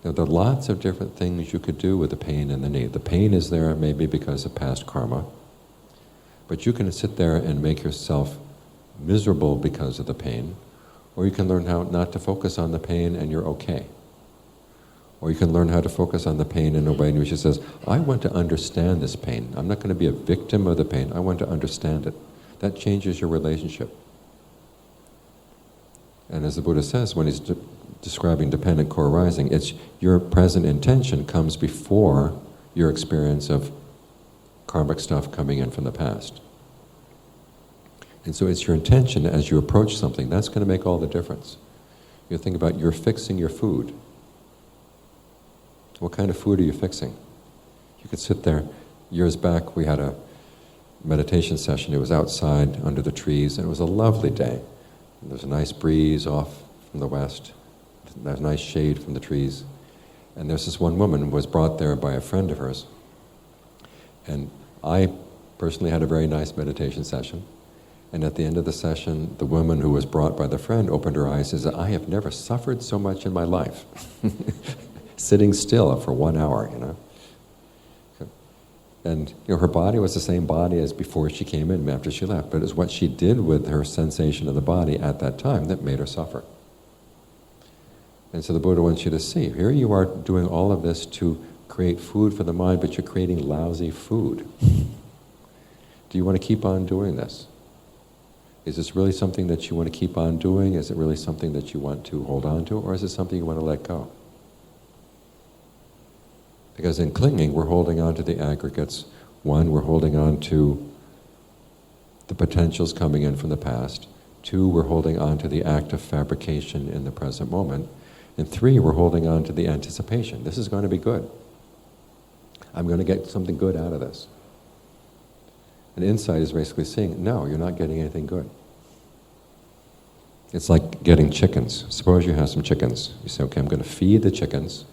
Now, there are lots of different things you could do with the pain and the need. The pain is there maybe because of past karma, but you can sit there and make yourself miserable because of the pain, or you can learn how not to focus on the pain and you're okay. Or you can learn how to focus on the pain in a way in which it says, I want to understand this pain. I'm not going to be a victim of the pain. I want to understand it. That changes your relationship. And as the Buddha says when he's describing dependent co-arising, it's your present intention comes before your experience of karmic stuff coming in from the past. And so it's your intention as you approach something, that's going to make all the difference. You think about you're fixing your food. What kind of food are you fixing? You could sit there. Years back we had a meditation session. It was outside under the trees and it was a lovely day. And there was a nice breeze off from the west. There's nice shade from the trees. And there's this one woman who was brought there by a friend of hers. And I personally had a very nice meditation session. And at the end of the session, the woman who was brought by the friend opened her eyes and said, I have never suffered so much in my life. Sitting still for 1 hour, you know. And you know, her body was the same body as before she came in, after she left. But it was what she did with her sensation of the body at that time that made her suffer. And so the Buddha wants you to see, here you are doing all of this to create food for the mind, but you're creating lousy food. Do you want to keep on doing this? Is this really something that you want to keep on doing? Is it really something that you want to hold on to? Or is it something you want to let go? Because in clinging, we're holding on to the aggregates. One, we're holding on to the potentials coming in from the past. Two, we're holding on to the act of fabrication in the present moment. And three, we're holding on to the anticipation. This is going to be good. I'm going to get something good out of this. And insight is basically saying, no, you're not getting anything good. It's like getting chickens. Suppose you have some chickens. You say, okay, I'm going to feed the chickens.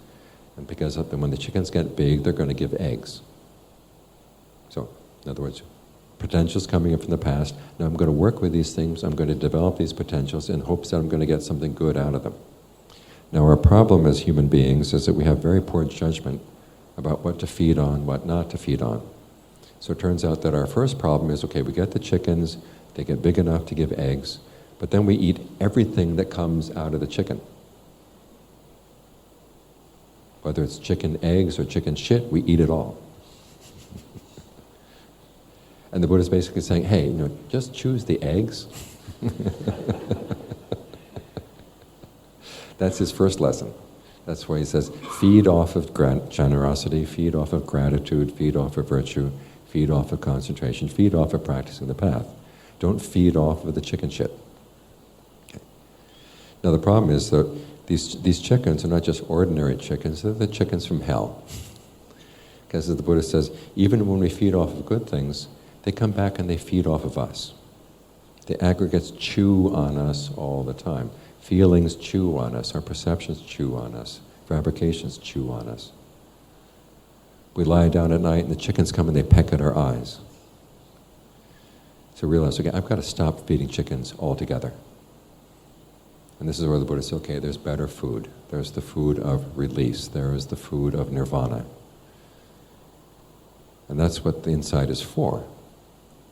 And because of them, when the chickens get big, they're going to give eggs. So, in other words, potentials coming in from the past. Now I'm going to work with these things. I'm going to develop these potentials in hopes that I'm going to get something good out of them. Now our problem as human beings is that we have very poor judgment about what to feed on, what not to feed on. So it turns out that our first problem is, okay, we get the chickens, they get big enough to give eggs, but then we eat everything that comes out of the chicken. Whether it's chicken eggs or chicken shit, we eat it all. And the Buddha is basically saying, hey, you know, just choose the eggs. That's his first lesson. That's why he says, feed off of generosity, feed off of gratitude, feed off of virtue, feed off of concentration, feed off of practicing the path. Don't feed off of the chicken shit. Okay. Now the problem is that these chickens are not just ordinary chickens, they're the chickens from hell. Because as the Buddha says, even when we feed off of good things, they come back and they feed off of us. The aggregates chew on us all the time. Feelings chew on us, our perceptions chew on us, fabrications chew on us. We lie down at night and the chickens come and they peck at our eyes. So realize, okay, I've got to stop feeding chickens altogether. And this is where the Buddha says, okay, there's better food. There's the food of release. There is the food of nirvana. And that's what the insight is for.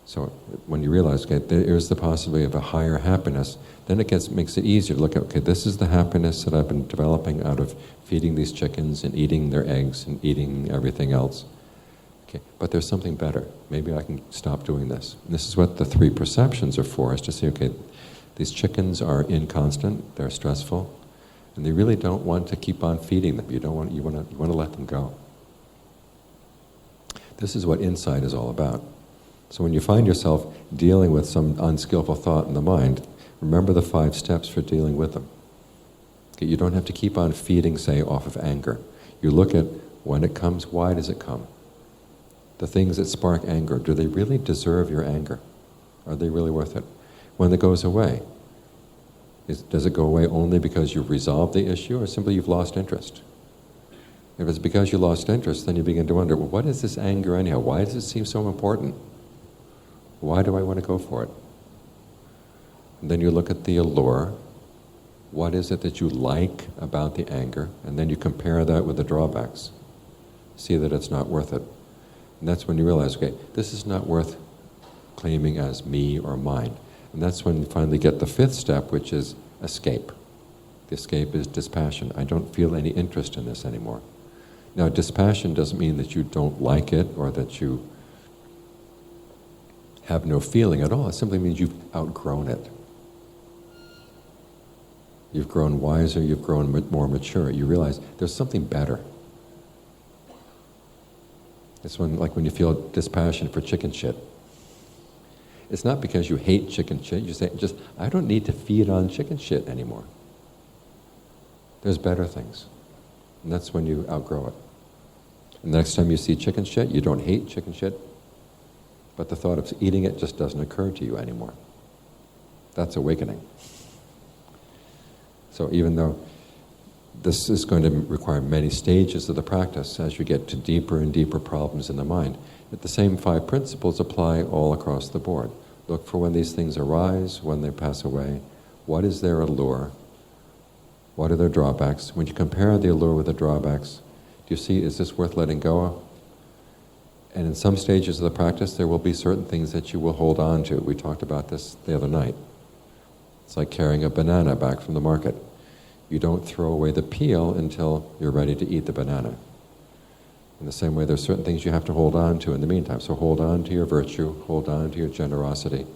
So when you realize, okay, there is the possibility of a higher happiness, then it makes it easier to look at, okay, this is the happiness that I've been developing out of feeding these chickens and eating their eggs and eating everything else. Okay, but there's something better. Maybe I can stop doing this. And this is what the three perceptions are for, is to say, okay, these chickens are inconstant, they're stressful, and they really don't want to keep on feeding them. You want to let them go. This is what insight is all about. So when you find yourself dealing with some unskillful thought in the mind, remember the 5 steps for dealing with them. Okay, you don't have to keep on feeding, say, off of anger. You look at when it comes, why does it come? The things that spark anger, do they really deserve your anger? Are they really worth it? When it goes away, does it go away only because you've resolved the issue or simply you've lost interest? If it's because you lost interest, then you begin to wonder, well, what is this anger anyhow? Why does it seem so important? Why do I want to go for it? And then you look at the allure, what is it that you like about the anger, and then you compare that with the drawbacks. See that it's not worth it. And that's when you realize, okay, this is not worth claiming as me or mine. And that's when you finally get the fifth step, which is escape. The escape is dispassion. I don't feel any interest in this anymore. Now, dispassion doesn't mean that you don't like it or that you have no feeling at all. It simply means you've outgrown it. You've grown wiser, you've grown more mature. You realize there's something better. It's like when you feel dispassion for chicken shit. It's not because you hate chicken shit. You say, I don't need to feed on chicken shit anymore. There's better things. And that's when you outgrow it. And the next time you see chicken shit, you don't hate chicken shit, but the thought of eating it just doesn't occur to you anymore. That's awakening. So even though this is going to require many stages of the practice as you get to deeper and deeper problems in the mind, but the same 5 principles apply all across the board. Look for when these things arise, when they pass away. What is their allure? What are their drawbacks? When you compare the allure with the drawbacks, do you see, is this worth letting go of? And in some stages of the practice, there will be certain things that you will hold on to. We talked about this the other night. It's like carrying a banana back from the market. You don't throw away the peel until you're ready to eat the banana. In the same way, there's certain things you have to hold on to in the meantime. So hold on to your virtue, hold on to your generosity,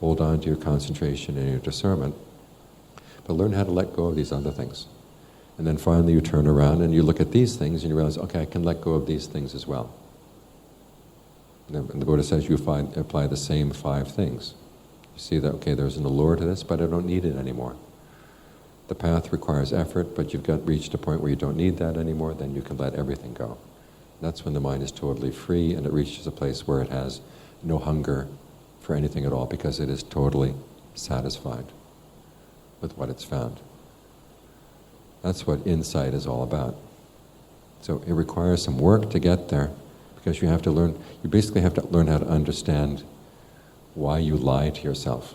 hold on to your concentration and your discernment, but learn how to let go of these other things. And then finally you turn around and you look at these things and you realize, okay, I can let go of these things as well. And the Buddha says you apply the same 5 things. You see that, okay, there's an allure to this, but I don't need it anymore. The path requires effort, but you've reached a point where you don't need that anymore, then you can let everything go. That's when the mind is totally free and it reaches a place where it has no hunger for anything at all because it is totally satisfied with what it's found. That's what insight is all about. So it requires some work to get there because you basically have to learn how to understand why you lie to yourself.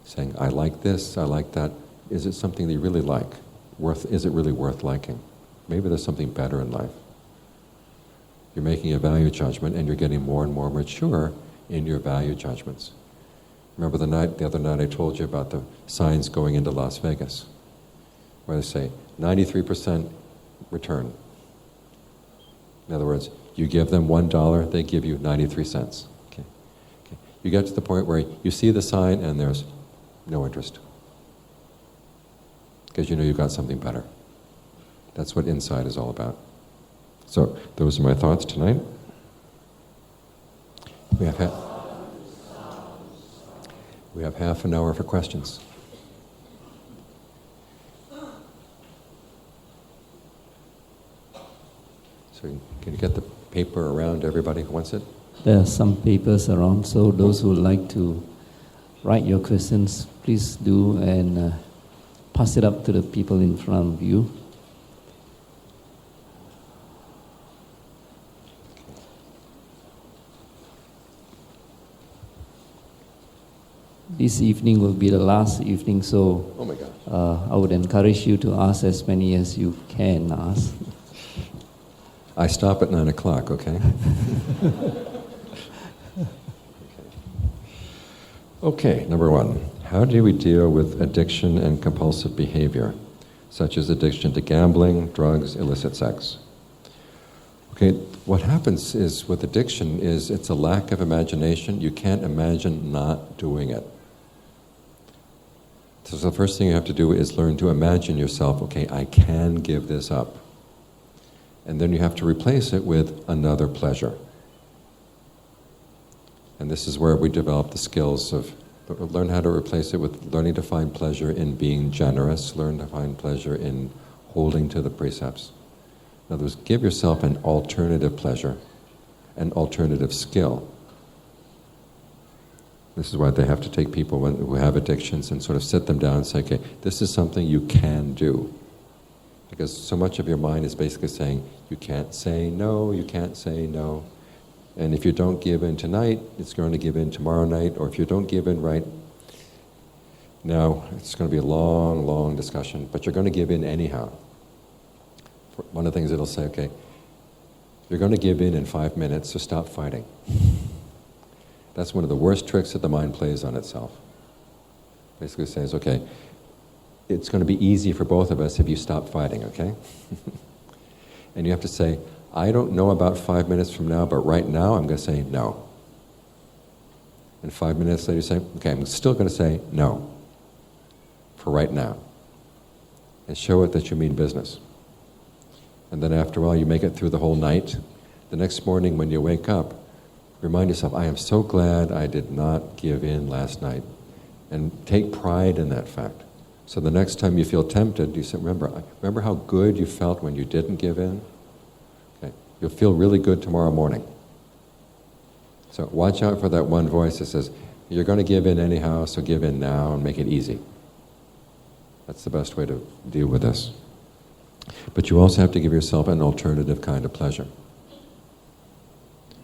Saying, I like this, I like that. Is it something that you really like? Is it really worth liking? Maybe there's something better in life. You're making a value judgment and you're getting more and more mature in your value judgments. Remember the other night I told you about the signs going into Las Vegas, where they say 93% return. In other words, you give them $1, they give you 93 cents. Okay. You get to the point where you see the sign and there's no interest. Because you know you've got something better. That's what insight is all about. So, those are my thoughts tonight. We have half an hour for questions. So, can you get the paper around everybody who wants it? There are some papers around, so those who would like to write your questions, please do, and pass it up to the people in front of you. This evening will be the last evening, so oh my God. I would encourage you to ask as many as you can ask. I stop at 9 o'clock, okay? Okay, number 1. How do we deal with addiction and compulsive behavior, such as addiction to gambling, drugs, illicit sex? Okay, what happens is with addiction is it's a lack of imagination. You can't imagine not doing it. So the first thing you have to do is learn to imagine yourself, okay, I can give this up. And then you have to replace it with another pleasure. And this is where we develop the skills of, learn how to replace it with learning to find pleasure in being generous, learn to find pleasure in holding to the precepts. In other words, give yourself an alternative pleasure, an alternative skill. This is why they have to take people who have addictions and sort of sit them down and say, okay, this is something you can do. Because so much of your mind is basically saying, you can't say no, you can't say no. And if you don't give in tonight, it's going to give in tomorrow night. Or if you don't give in right Now, it's going to be a long, long discussion, but you're going to give in anyhow. One of the things it'll say, okay, you're going to give in 5 minutes, so stop fighting. That's one of the worst tricks that the mind plays on itself. Basically says, okay, it's going to be easy for both of us if you stop fighting, okay? And you have to say, I don't know about 5 minutes from now, but right now I'm going to say no. And 5 minutes later you say, okay, I'm still going to say no for right now. And show it that you mean business. And then after a while you make it through the whole night. The next morning when you wake up, remind yourself, I am so glad I did not give in last night. And take pride in that fact. So the next time you feel tempted, you say, remember how good you felt when you didn't give in? Okay. You'll feel really good tomorrow morning. So watch out for that one voice that says, you're going to give in anyhow, so give in now and make it easy. That's the best way to deal with this. But you also have to give yourself an alternative kind of pleasure.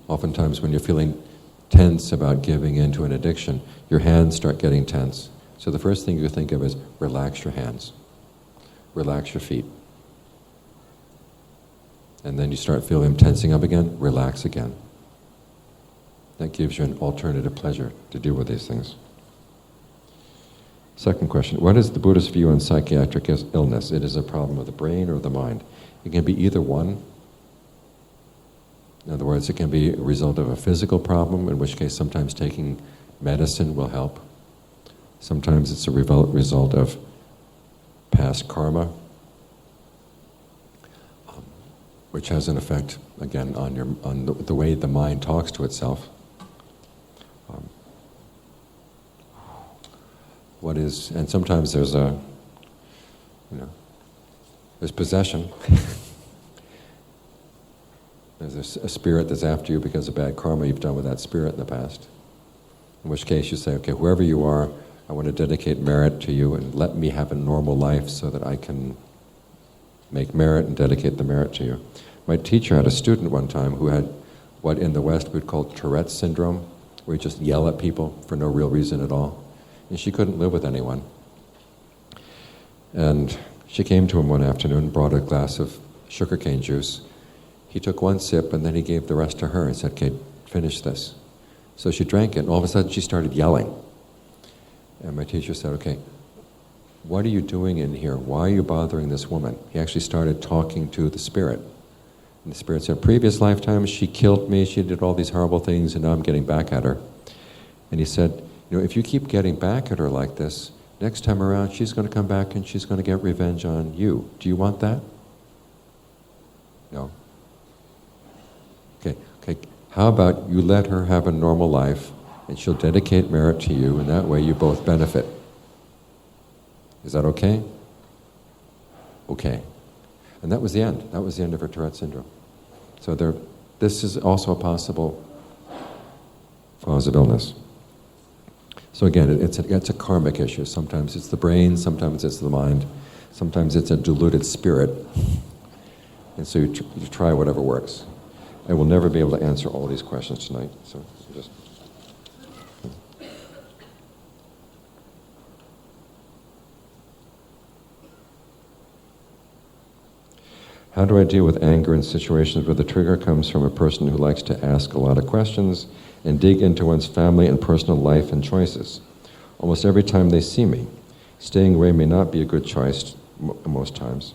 Oftentimes when you're feeling tense about giving in to an addiction, your hands start getting tense. So the first thing you think of is relax your hands. Relax your feet. And then you start feeling them tensing up again, relax again. That gives you an alternative pleasure to deal with these things. Second question, what is the Buddhist view on psychiatric illness? It is a problem of the brain or the mind. It can be either one. In other words, it can be a result of a physical problem, in which case sometimes taking medicine will help. Sometimes it's a result of past karma, which has an effect, again, on the way the mind talks to itself. And sometimes there's there's possession. There's a spirit that's after you because of bad karma you've done with that spirit in the past. In which case you say, okay, whoever you are, I want to dedicate merit to you and let me have a normal life so that I can make merit and dedicate the merit to you. My teacher had a student one time who had what in the West we'd call Tourette's syndrome, where you just yell at people for no real reason at all. And she couldn't live with anyone. And she came to him one afternoon, brought a glass of sugarcane juice. He took one sip and then he gave the rest to her and said, okay, finish this. So she drank it and all of a sudden she started yelling. And my teacher said, okay, what are you doing in here? Why are you bothering this woman? He actually started talking to the spirit. And the spirit said, previous lifetimes she killed me, she did all these horrible things, and now I'm getting back at her. And he said, if you keep getting back at her like this, next time around she's going to come back and she's going to get revenge on you. Do you want that? No. Okay. How about you let her have a normal life and she'll dedicate merit to you, and that way you both benefit. Is that okay? Okay. And that was the end. That was the end of her Tourette syndrome. So this is also a possible cause of illness. So again, it's a karmic issue. Sometimes it's the brain, sometimes it's the mind, sometimes it's a diluted spirit. And so you try whatever works. I will never be able to answer all these questions tonight. So just. How do I deal with anger in situations where the trigger comes from a person who likes to ask a lot of questions and dig into one's family and personal life and choices? Almost every time they see me. Staying away may not be a good choice most times.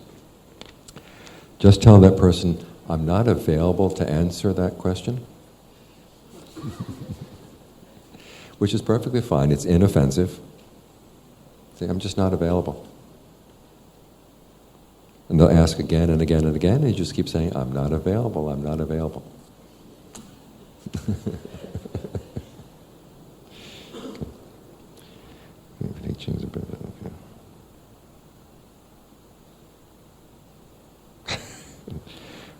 Just tell that person, I'm not available to answer that question. Which is perfectly fine. It's inoffensive. Say, I'm just not available. And they'll ask again and again and again, and you just keep saying, I'm not available, I'm not available. Teachings a bit, okay.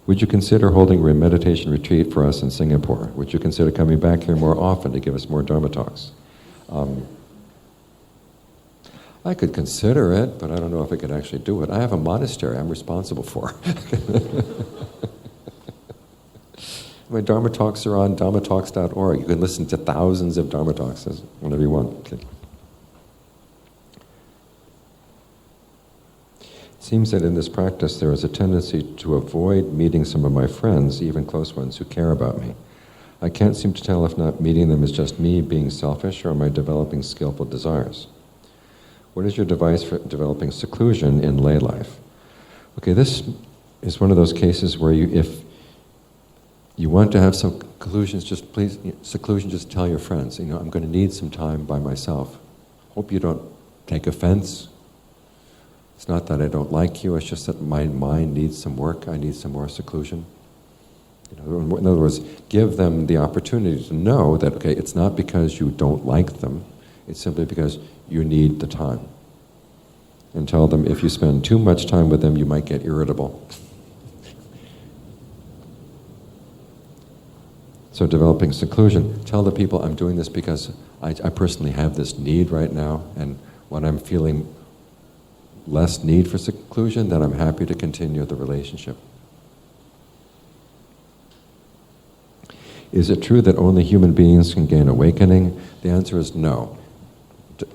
Would you consider holding a meditation retreat for us in Singapore? Would you consider coming back here more often to give us more Dharma talks? I could consider it, but I don't know if I could actually do it. I have a monastery I'm responsible for. My Dharma talks are on dharmatalks.org. You can listen to thousands of Dharma talks whenever you want. Okay. seems that in this practice there is a tendency to avoid meeting some of my friends, even close ones, who care about me. I can't seem to tell if not meeting them is just me being selfish or am I developing skillful desires. What is your advice for developing seclusion in lay life? Okay, this is one of those cases where if you want to have some seclusion, just tell your friends, I'm going to need some time by myself. Hope you don't take offense. It's not that I don't like you, it's just that my mind needs some work, I need some more seclusion. In other words, give them the opportunity to know that, okay, it's not because you don't like them, it's simply because you need the time. And tell them if you spend too much time with them, you might get irritable. So developing seclusion, tell the people, I'm doing this because I personally have this need right now, and when I'm feeling less need for seclusion, then I'm happy to continue the relationship. Is it true that only human beings can gain awakening? The answer is no.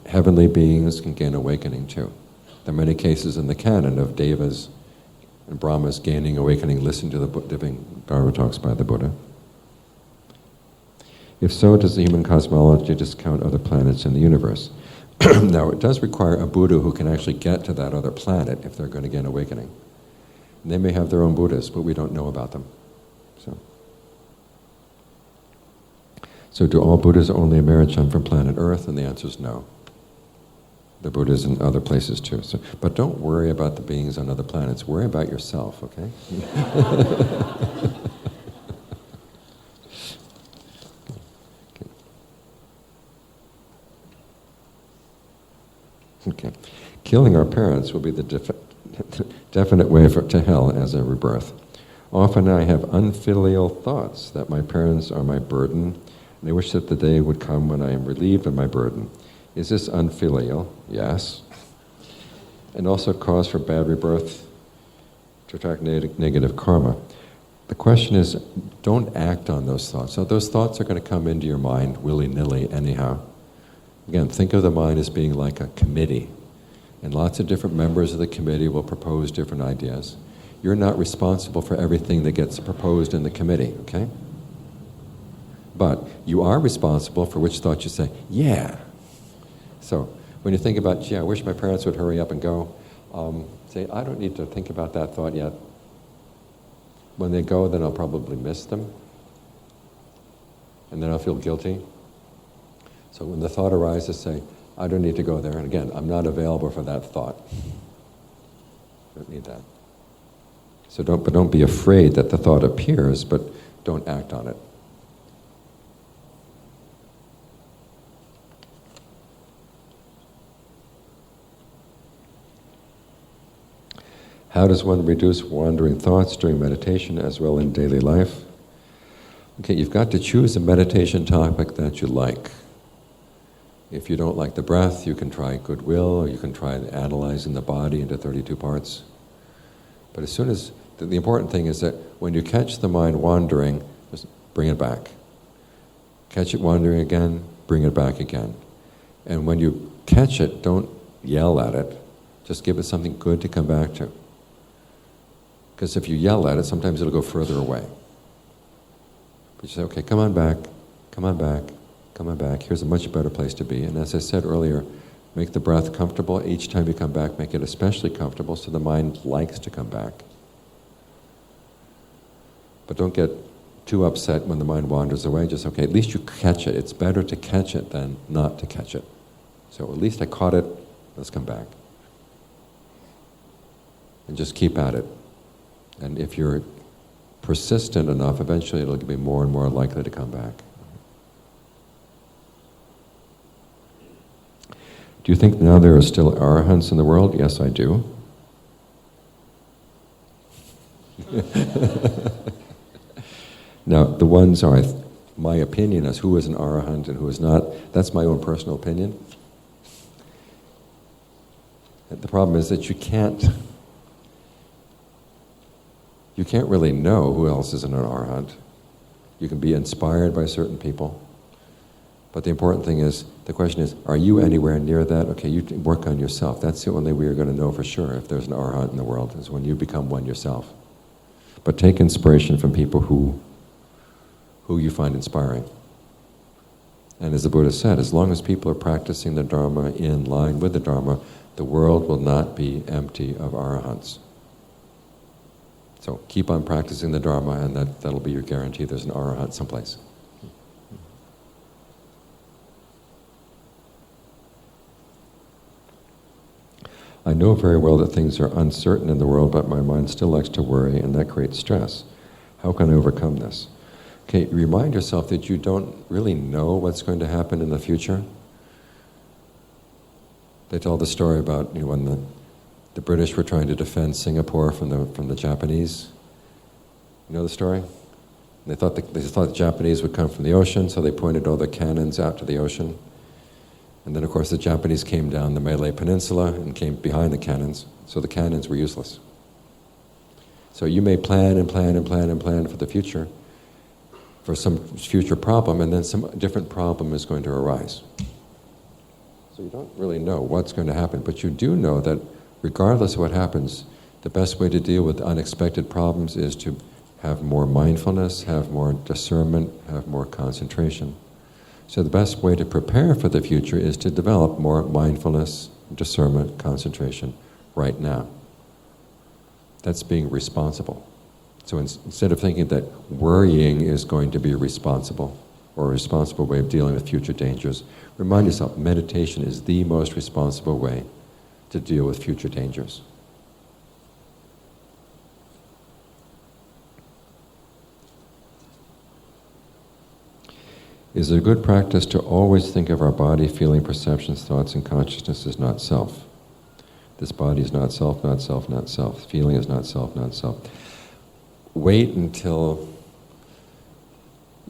Heavenly beings can gain awakening too. There are many cases in the canon of Devas and Brahmas gaining awakening. Listen to the living Dharma talks by the Buddha. If so, does the human cosmology discount other planets in the universe? Now, it does require a Buddha who can actually get to that other planet if they're going to gain awakening. And they may have their own Buddhas, but we don't know about them. So do all Buddhas only emerge from planet Earth? And the answer is no. The Buddhas in other places too. But don't worry about the beings on other planets. Worry about yourself, okay? Okay. Killing our parents will be the definite way to hell as a rebirth. Often I have unfilial thoughts that my parents are my burden, and I wish that the day would come when I am relieved of my burden. Is this unfilial? Yes. And also cause for bad rebirth to attract negative karma. The question is, don't act on those thoughts. So those thoughts are going to come into your mind willy-nilly anyhow. Again, think of the mind as being like a committee, and lots of different members of the committee will propose different ideas. You're not responsible for everything that gets proposed in the committee, okay? But you are responsible for which thought you say, yeah. So when you think about, gee, I wish my parents would hurry up and go, say, I don't need to think about that thought yet. When they go, then I'll probably miss them, and then I'll feel guilty. So when the thought arises, say, I don't need to go there. And again, I'm not available for that thought. I don't need that. So don't be afraid that the thought appears, but don't act on it. How does one reduce wandering thoughts during meditation as well in daily life? Okay, you've got to choose a meditation topic that you like. If you don't like the breath, you can try goodwill, or you can try analyzing the body into 32 parts. But as soon as, the important thing is that when you catch the mind wandering, just bring it back. Catch it wandering again, bring it back again. And when you catch it, don't yell at it. Just give it something good to come back to. Because if you yell at it, sometimes it'll go further away. But you say, okay, come on back, come on back, come on back. Here's a much better place to be. And as I said earlier, make the breath comfortable. Each time you come back, make it especially comfortable so the mind likes to come back. But don't get too upset when the mind wanders away. Just, okay, at least you catch it. It's better to catch it than not to catch it. So at least I caught it, let's come back. And just keep at it. And if you're persistent enough, eventually it'll be more and more likely to come back. Do you think now there are still arahants in the world? Yes, I do. Now, the ones are, my opinion as who is an arahant and who is not, that's my own personal opinion. And the problem is that you can't really know who else is an arahant. You can be inspired by certain people, But the important thing is, the question is, are you anywhere near that? Okay, you work on yourself. That's the only way you're going to know for sure if there's an arhat in the world, is when you become one yourself. But take inspiration from people who you find inspiring. And as the Buddha said, as long as people are practicing the Dharma in line with the Dharma, the world will not be empty of arahants. So keep on practicing the Dharma, and that'll be your guarantee there's an arahant someplace. I know very well that things are uncertain in the world, but my mind still likes to worry, and that creates stress. How can I overcome this? Okay, remind yourself that you don't really know what's going to happen in the future. They tell the story about when the British were trying to defend Singapore from the Japanese. You know the story? They thought the Japanese would come from the ocean, so they pointed all the cannons out to the ocean. And then, of course, the Japanese came down the Malay Peninsula and came behind the cannons, so the cannons were useless. So you may plan and plan and plan and plan for the future, for some future problem, and then some different problem is going to arise. So you don't really know what's going to happen, but you do know that regardless of what happens, the best way to deal with unexpected problems is to have more mindfulness, have more discernment, have more concentration. So the best way to prepare for the future is to develop more mindfulness, discernment, concentration right now. That's being responsible. So instead of thinking that worrying is going to be responsible, or a responsible way of dealing with future dangers, remind yourself meditation is the most responsible way to deal with future dangers. Is it a good practice to always think of our body, feeling, perceptions, thoughts, and consciousness as not self? This body is not self, not self, not self. Feeling is not self, not self. Wait until...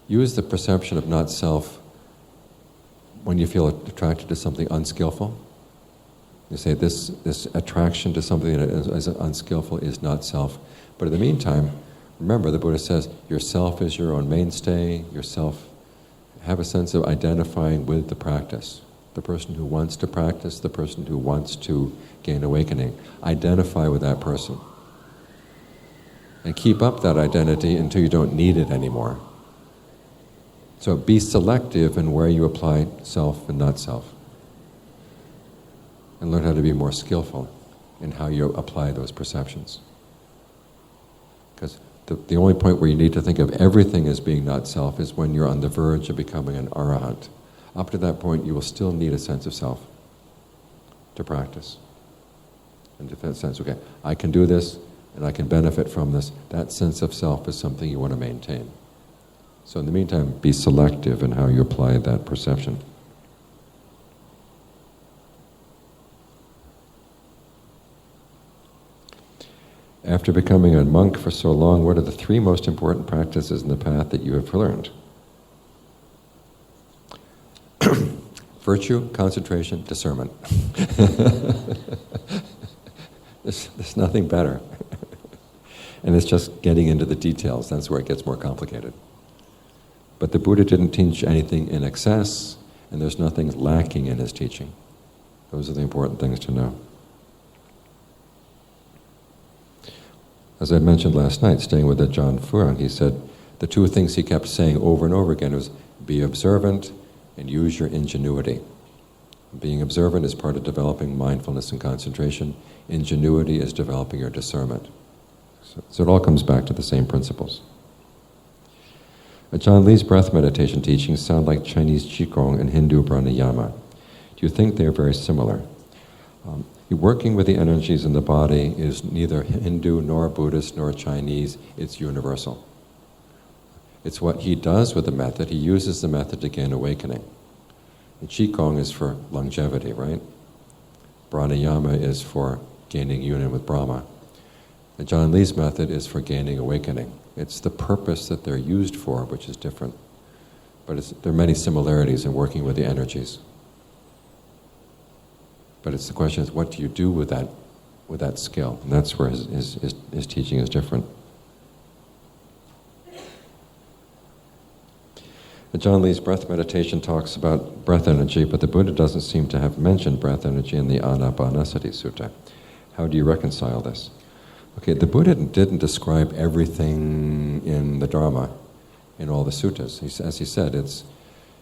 Use the perception of not self when you feel attracted to something unskillful. You say this attraction to something that is unskillful is not self. But in the meantime, remember the Buddha says, yourself is your own mainstay, yourself. Have a sense of identifying with the practice. The person who wants to practice, the person who wants to gain awakening. Identify with that person. And keep up that identity until you don't need it anymore. So be selective in where you apply self and not self. And learn how to be more skillful in how you apply those perceptions. Because the only point where you need to think of everything as being not self is when you're on the verge of becoming an arahant. Up to that point, you will still need a sense of self to practice. And to that sense, okay, I can do this and I can benefit from this. That sense of self is something you want to maintain. So in the meantime, be selective in how you apply that perception. After becoming a monk for so long, what are the 3 most important practices in the path that you have learned? Virtue, concentration, discernment. There's nothing better. And it's just getting into the details. That's where it gets more complicated. But the Buddha didn't teach anything in excess, and there's nothing lacking in his teaching. Those are the important things to know. As I mentioned last night, staying with Ajahn Fuang, he said the 2 things he kept saying over and over again was be observant and use your ingenuity. Being observant is part of developing mindfulness and concentration. Ingenuity is developing your discernment. So it all comes back to the same principles. Ajahn Lee's breath meditation teachings sound like Chinese Qigong and Hindu pranayama. Do you think they're very similar? Working with the energies in the body is neither Hindu nor Buddhist nor Chinese, it's universal. It's what he does with the method. He uses the method to gain awakening. And Qigong is for longevity, right? Pranayama is for gaining union with Brahma. Ajahn Lee's method is for gaining awakening. It's the purpose that they're used for, which is different. But there are many similarities in working with the energies. But it's the question is, what do you do with that skill? And that's where his teaching is different. John Lee's breath meditation talks about breath energy, but the Buddha doesn't seem to have mentioned breath energy in the Anapanasati Sutta. How do you reconcile this? Okay, the Buddha didn't describe everything in the Dharma, in all the suttas. As he said,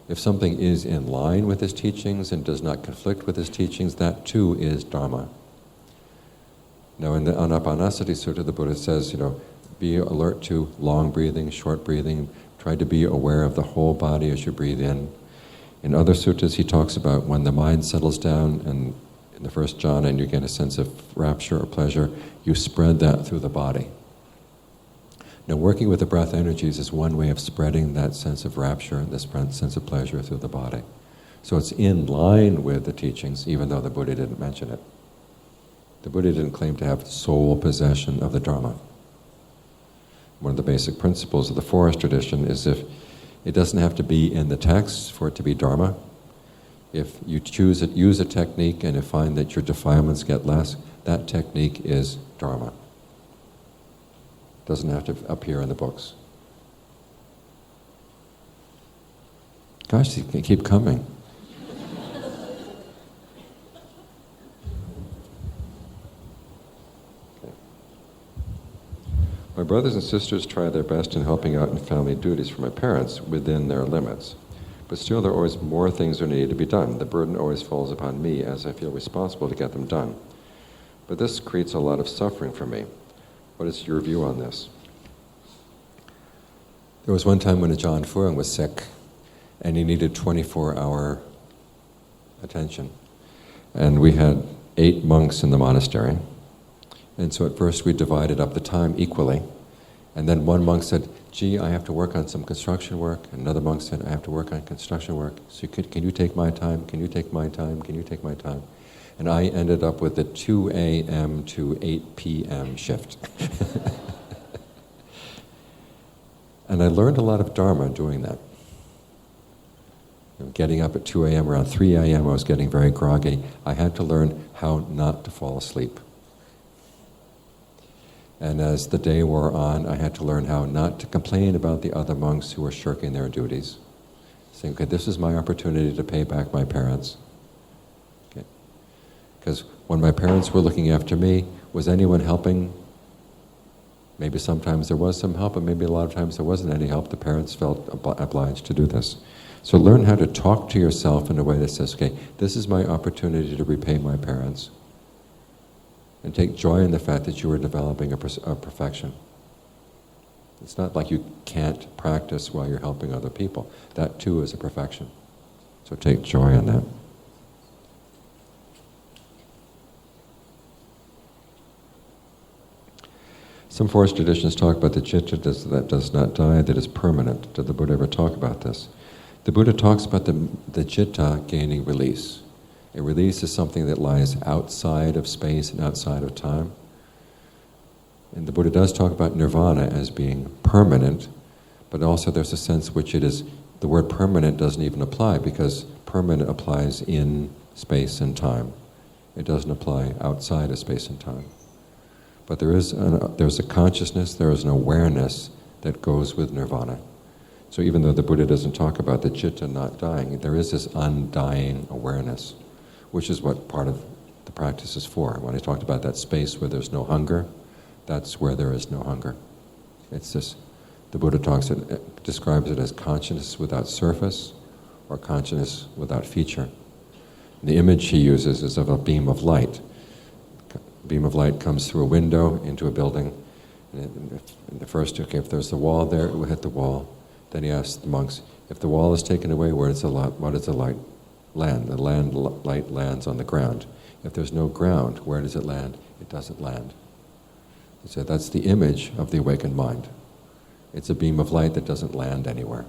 if something is in line with his teachings and does not conflict with his teachings, that too is Dharma. Now in the Anapanasati Sutta, the Buddha says, be alert to long breathing, short breathing. Try to be aware of the whole body as you breathe in. In other suttas, he talks about when the mind settles down, and in the first jhana, and you get a sense of rapture or pleasure, you spread that through the body. Now, working with the breath energies is one way of spreading that sense of rapture and this sense of pleasure through the body. So it's in line with the teachings, even though the Buddha didn't mention it. The Buddha didn't claim to have sole possession of the Dharma. One of the basic principles of the forest tradition is if it doesn't have to be in the text for it to be Dharma. If you use a technique and you find that your defilements get less, that technique is Dharma. It doesn't have to appear in the books. Gosh, they keep coming. My brothers and sisters try their best in helping out in family duties for my parents within their limits. But still there are always more things that need to be done. The burden always falls upon me as I feel responsible to get them done. But this creates a lot of suffering for me. What is your view on this? There was one time when Ajahn Fuang was sick and he needed 24-hour attention. And we had 8 monks in the monastery. And so at first we divided up the time equally. And then one monk said, gee, I have to work on some construction work. And another monk said, I have to work on construction work. So can you take my time? Can you take my time? Can you take my time? And I ended up with a 2 a.m. to 8 p.m. shift. And I learned a lot of Dharma doing that. Getting up at 2 a.m., around 3 a.m., I was getting very groggy. I had to learn how not to fall asleep. And as the day wore on, I had to learn how not to complain about the other monks who were shirking their duties. Saying, okay, this is my opportunity to pay back my parents. Okay. Because when my parents were looking after me, was anyone helping? Maybe sometimes there was some help, and maybe a lot of times there wasn't any help. The parents felt obliged to do this. So learn how to talk to yourself in a way that says, okay, this is my opportunity to repay my parents. And take joy in the fact that you are developing a perfection. It's not like you can't practice while you're helping other people. That too is a perfection. So take joy in that. Some forest traditions talk about the citta that does not die, that is permanent. Did the Buddha ever talk about this? The Buddha talks about the citta gaining release. A release is something that lies outside of space and outside of time. And the Buddha does talk about nirvana as being permanent, but also there's a sense which it is, the word permanent doesn't even apply because permanent applies in space and time. It doesn't apply outside of space and time. But there's a consciousness, there is an awareness that goes with nirvana. So even though the Buddha doesn't talk about the citta not dying, there is this undying awareness, which is what part of the practice is for. When I talked about that space where there's no hunger, that's where there is no hunger. It's this, the Buddha describes it as consciousness without surface or consciousness without feature. And the image he uses is of a beam of light. A beam of light comes through a window into a building. And the first, okay, if there's the wall there, it will hit the wall. Then he asks the monks, if the wall is taken away, what does the light land? The light lands on the ground. If there's no ground, where does it land? It doesn't land. So that's the image of the awakened mind. It's a beam of light that doesn't land anywhere.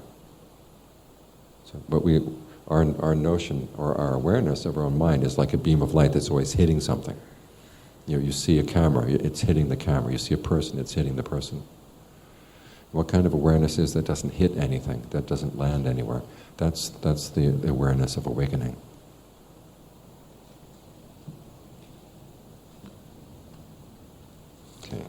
So, but our notion or our awareness of our own mind is like a beam of light that's always hitting something. You see a camera, it's hitting the camera. You see a person, it's hitting the person. What kind of awareness is that doesn't hit anything, that doesn't land anywhere? That's the awareness of awakening. Okay.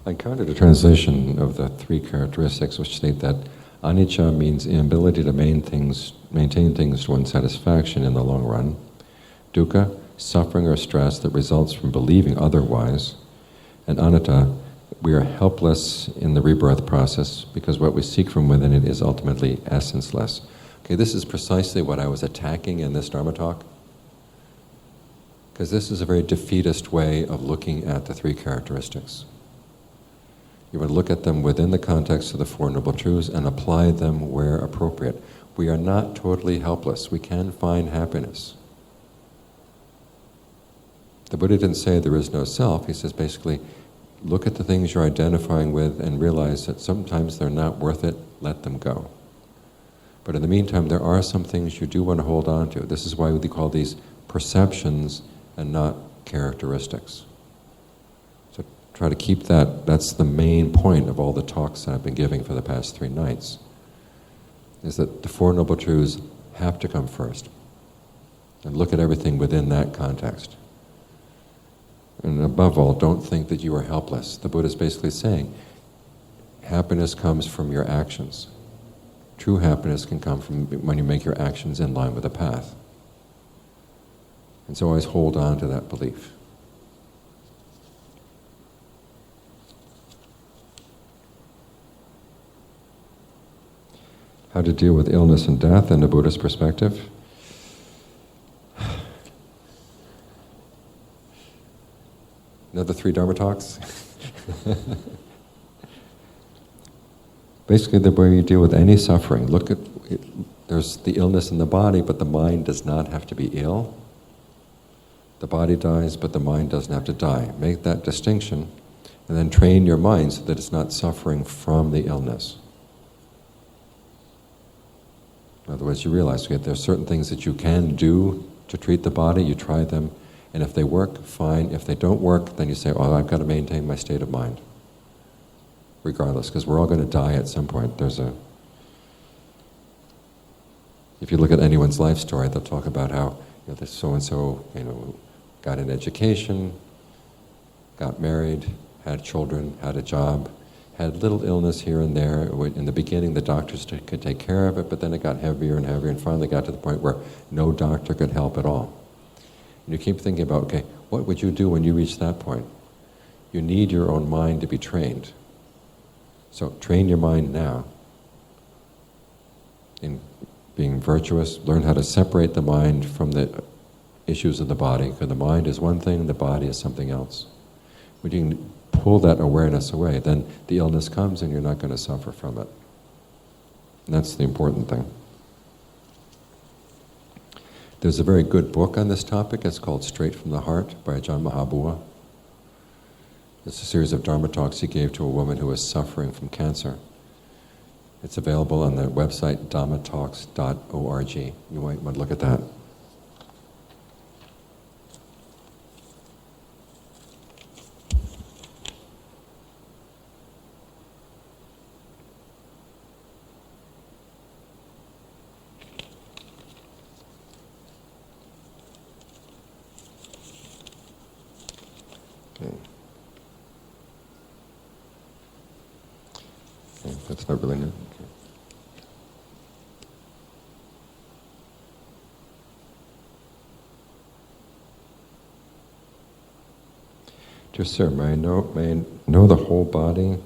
I encountered a translation of the three characteristics which state that anicca means inability to maintain things to one's satisfaction in the long run. Dukkha, suffering or stress that results from believing otherwise. And anatta, we are helpless in the rebirth process because what we seek from within it is ultimately essenceless. Okay, this is precisely what I was attacking in this Dharma talk. Because this is a very defeatist way of looking at the three characteristics. You would look at them within the context of the Four Noble Truths and apply them where appropriate. We are not totally helpless. We can find happiness. The Buddha didn't say there is no self. He says basically, look at the things you're identifying with and realize that sometimes they're not worth it, let them go. But in the meantime, there are some things you do want to hold on to. This is why we call these perceptions and not characteristics. So try to keep that. That's the main point of all the talks that I've been giving for the past 3 nights, is that the Four Noble Truths have to come first. And look at everything within that context. And above all, don't think that you are helpless. The Buddha is basically saying, happiness comes from your actions. True happiness can come from when you make your actions in line with the path. And so always hold on to that belief. How to deal with illness and death in the Buddhist perspective. Another 3 Dharma talks. Basically, the way you deal with any suffering, look at it, there's the illness in the body, but the mind does not have to be ill. The body dies, but the mind doesn't have to die. Make that distinction, and then train your mind so that it's not suffering from the illness. In other words, you realize there are certain things that you can do to treat the body, you try them, and if they work, fine. If they don't work, then you say, oh, I've got to maintain my state of mind. Regardless, because we're all going to die at some point. If you look at anyone's life story, they'll talk about how this so-and-so, got an education, got married, had children, had a job, had little illness here and there. In the beginning, the doctors could take care of it, but then it got heavier and heavier, and finally got to the point where no doctor could help at all. And you keep thinking about, okay, what would you do when you reach that point? You need your own mind to be trained. So train your mind now in being virtuous. Learn how to separate the mind from the issues of the body, because the mind is one thing, the body is something else. When you can pull that awareness away, then the illness comes and you're not going to suffer from it. And that's the important thing. There's a very good book on this topic. It's called Straight from the Heart by Ajahn Mahabua. It's a series of Dharma talks he gave to a woman who was suffering from cancer. It's available on the website dhammatalks.org. You might want to look at that. That's not really new. Okay. Dear sir, may I know the whole body?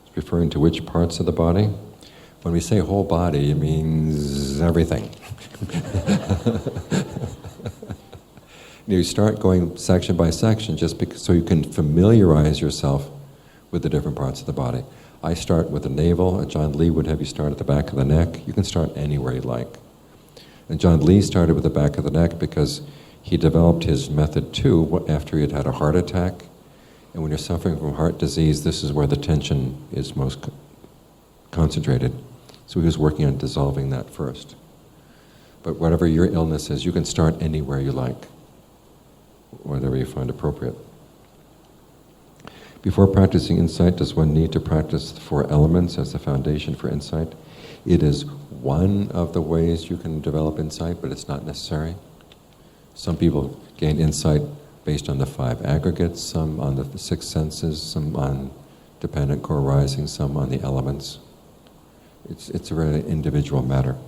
It's referring to which parts of the body? When we say whole body, it means everything. You start going section by section just so you can familiarize yourself with the different parts of the body. I start with the navel. John Lee would have you start at the back of the neck. You can start anywhere you like. And John Lee started with the back of the neck because he developed his method too after he had had a heart attack. And when you're suffering from heart disease, this is where the tension is most concentrated. So he was working on dissolving that first. But whatever your illness is, you can start anywhere you like, whatever you find appropriate. Before practicing insight, does one need to practice the 4 elements as the foundation for insight? It is one of the ways you can develop insight, but it's not necessary. Some people gain insight based on the 5 aggregates, some on the 6 senses, some on dependent, co-arising, some on the elements. It's a very individual matter.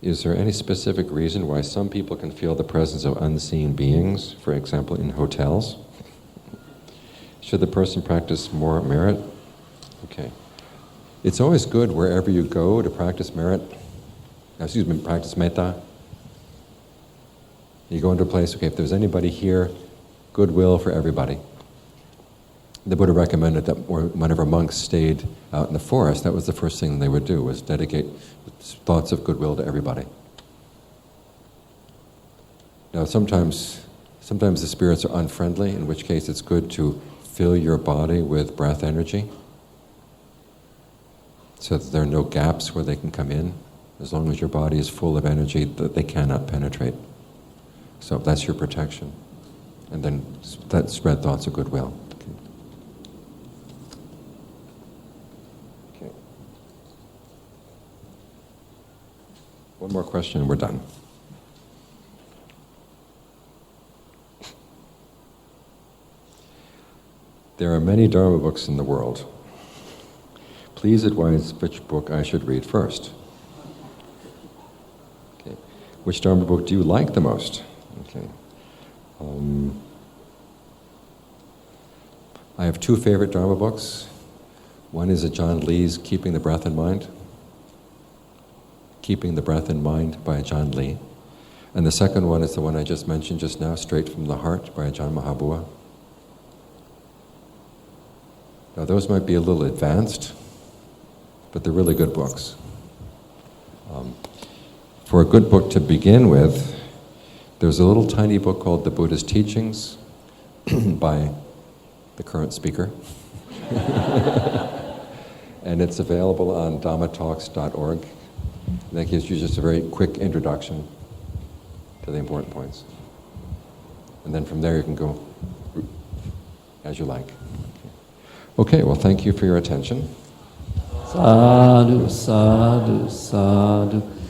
Is there any specific reason why some people can feel the presence of unseen beings, for example, in hotels? Should the person practice more merit? Okay. It's always good wherever you go to practice merit. Practice metta. You go into a place, okay, if there's anybody here, goodwill for everybody. The Buddha recommended that whenever monks stayed out in the forest, that was the first thing they would do, was dedicate thoughts of goodwill to everybody. Now sometimes the spirits are unfriendly, in which case it's good to fill your body with breath energy so that there are no gaps where they can come in. As long as your body is full of energy, that they cannot penetrate. So that's your protection. And then that spread thoughts of goodwill. Okay. One more question and we're done. There are many Dharma books in the world. Please advise which book I should read first. Okay. Which Dharma book do you like the most? Okay. I have two favorite Dharma books. One is John Lee's Keeping the Breath in Mind. Keeping the Breath in Mind by John Lee. And the second one is the one I just mentioned just now, Straight from the Heart by Ajahn Mahabua. Now those might be a little advanced, but they're really good books. For a good book to begin with, there's a little tiny book called The Buddha's Teachings by the current speaker. And it's available on dhammatalks.org. That gives you just a very quick introduction to the important points. And then from there you can go as you like. Okay, well thank you for your attention. Sadhu, sadhu, sadhu.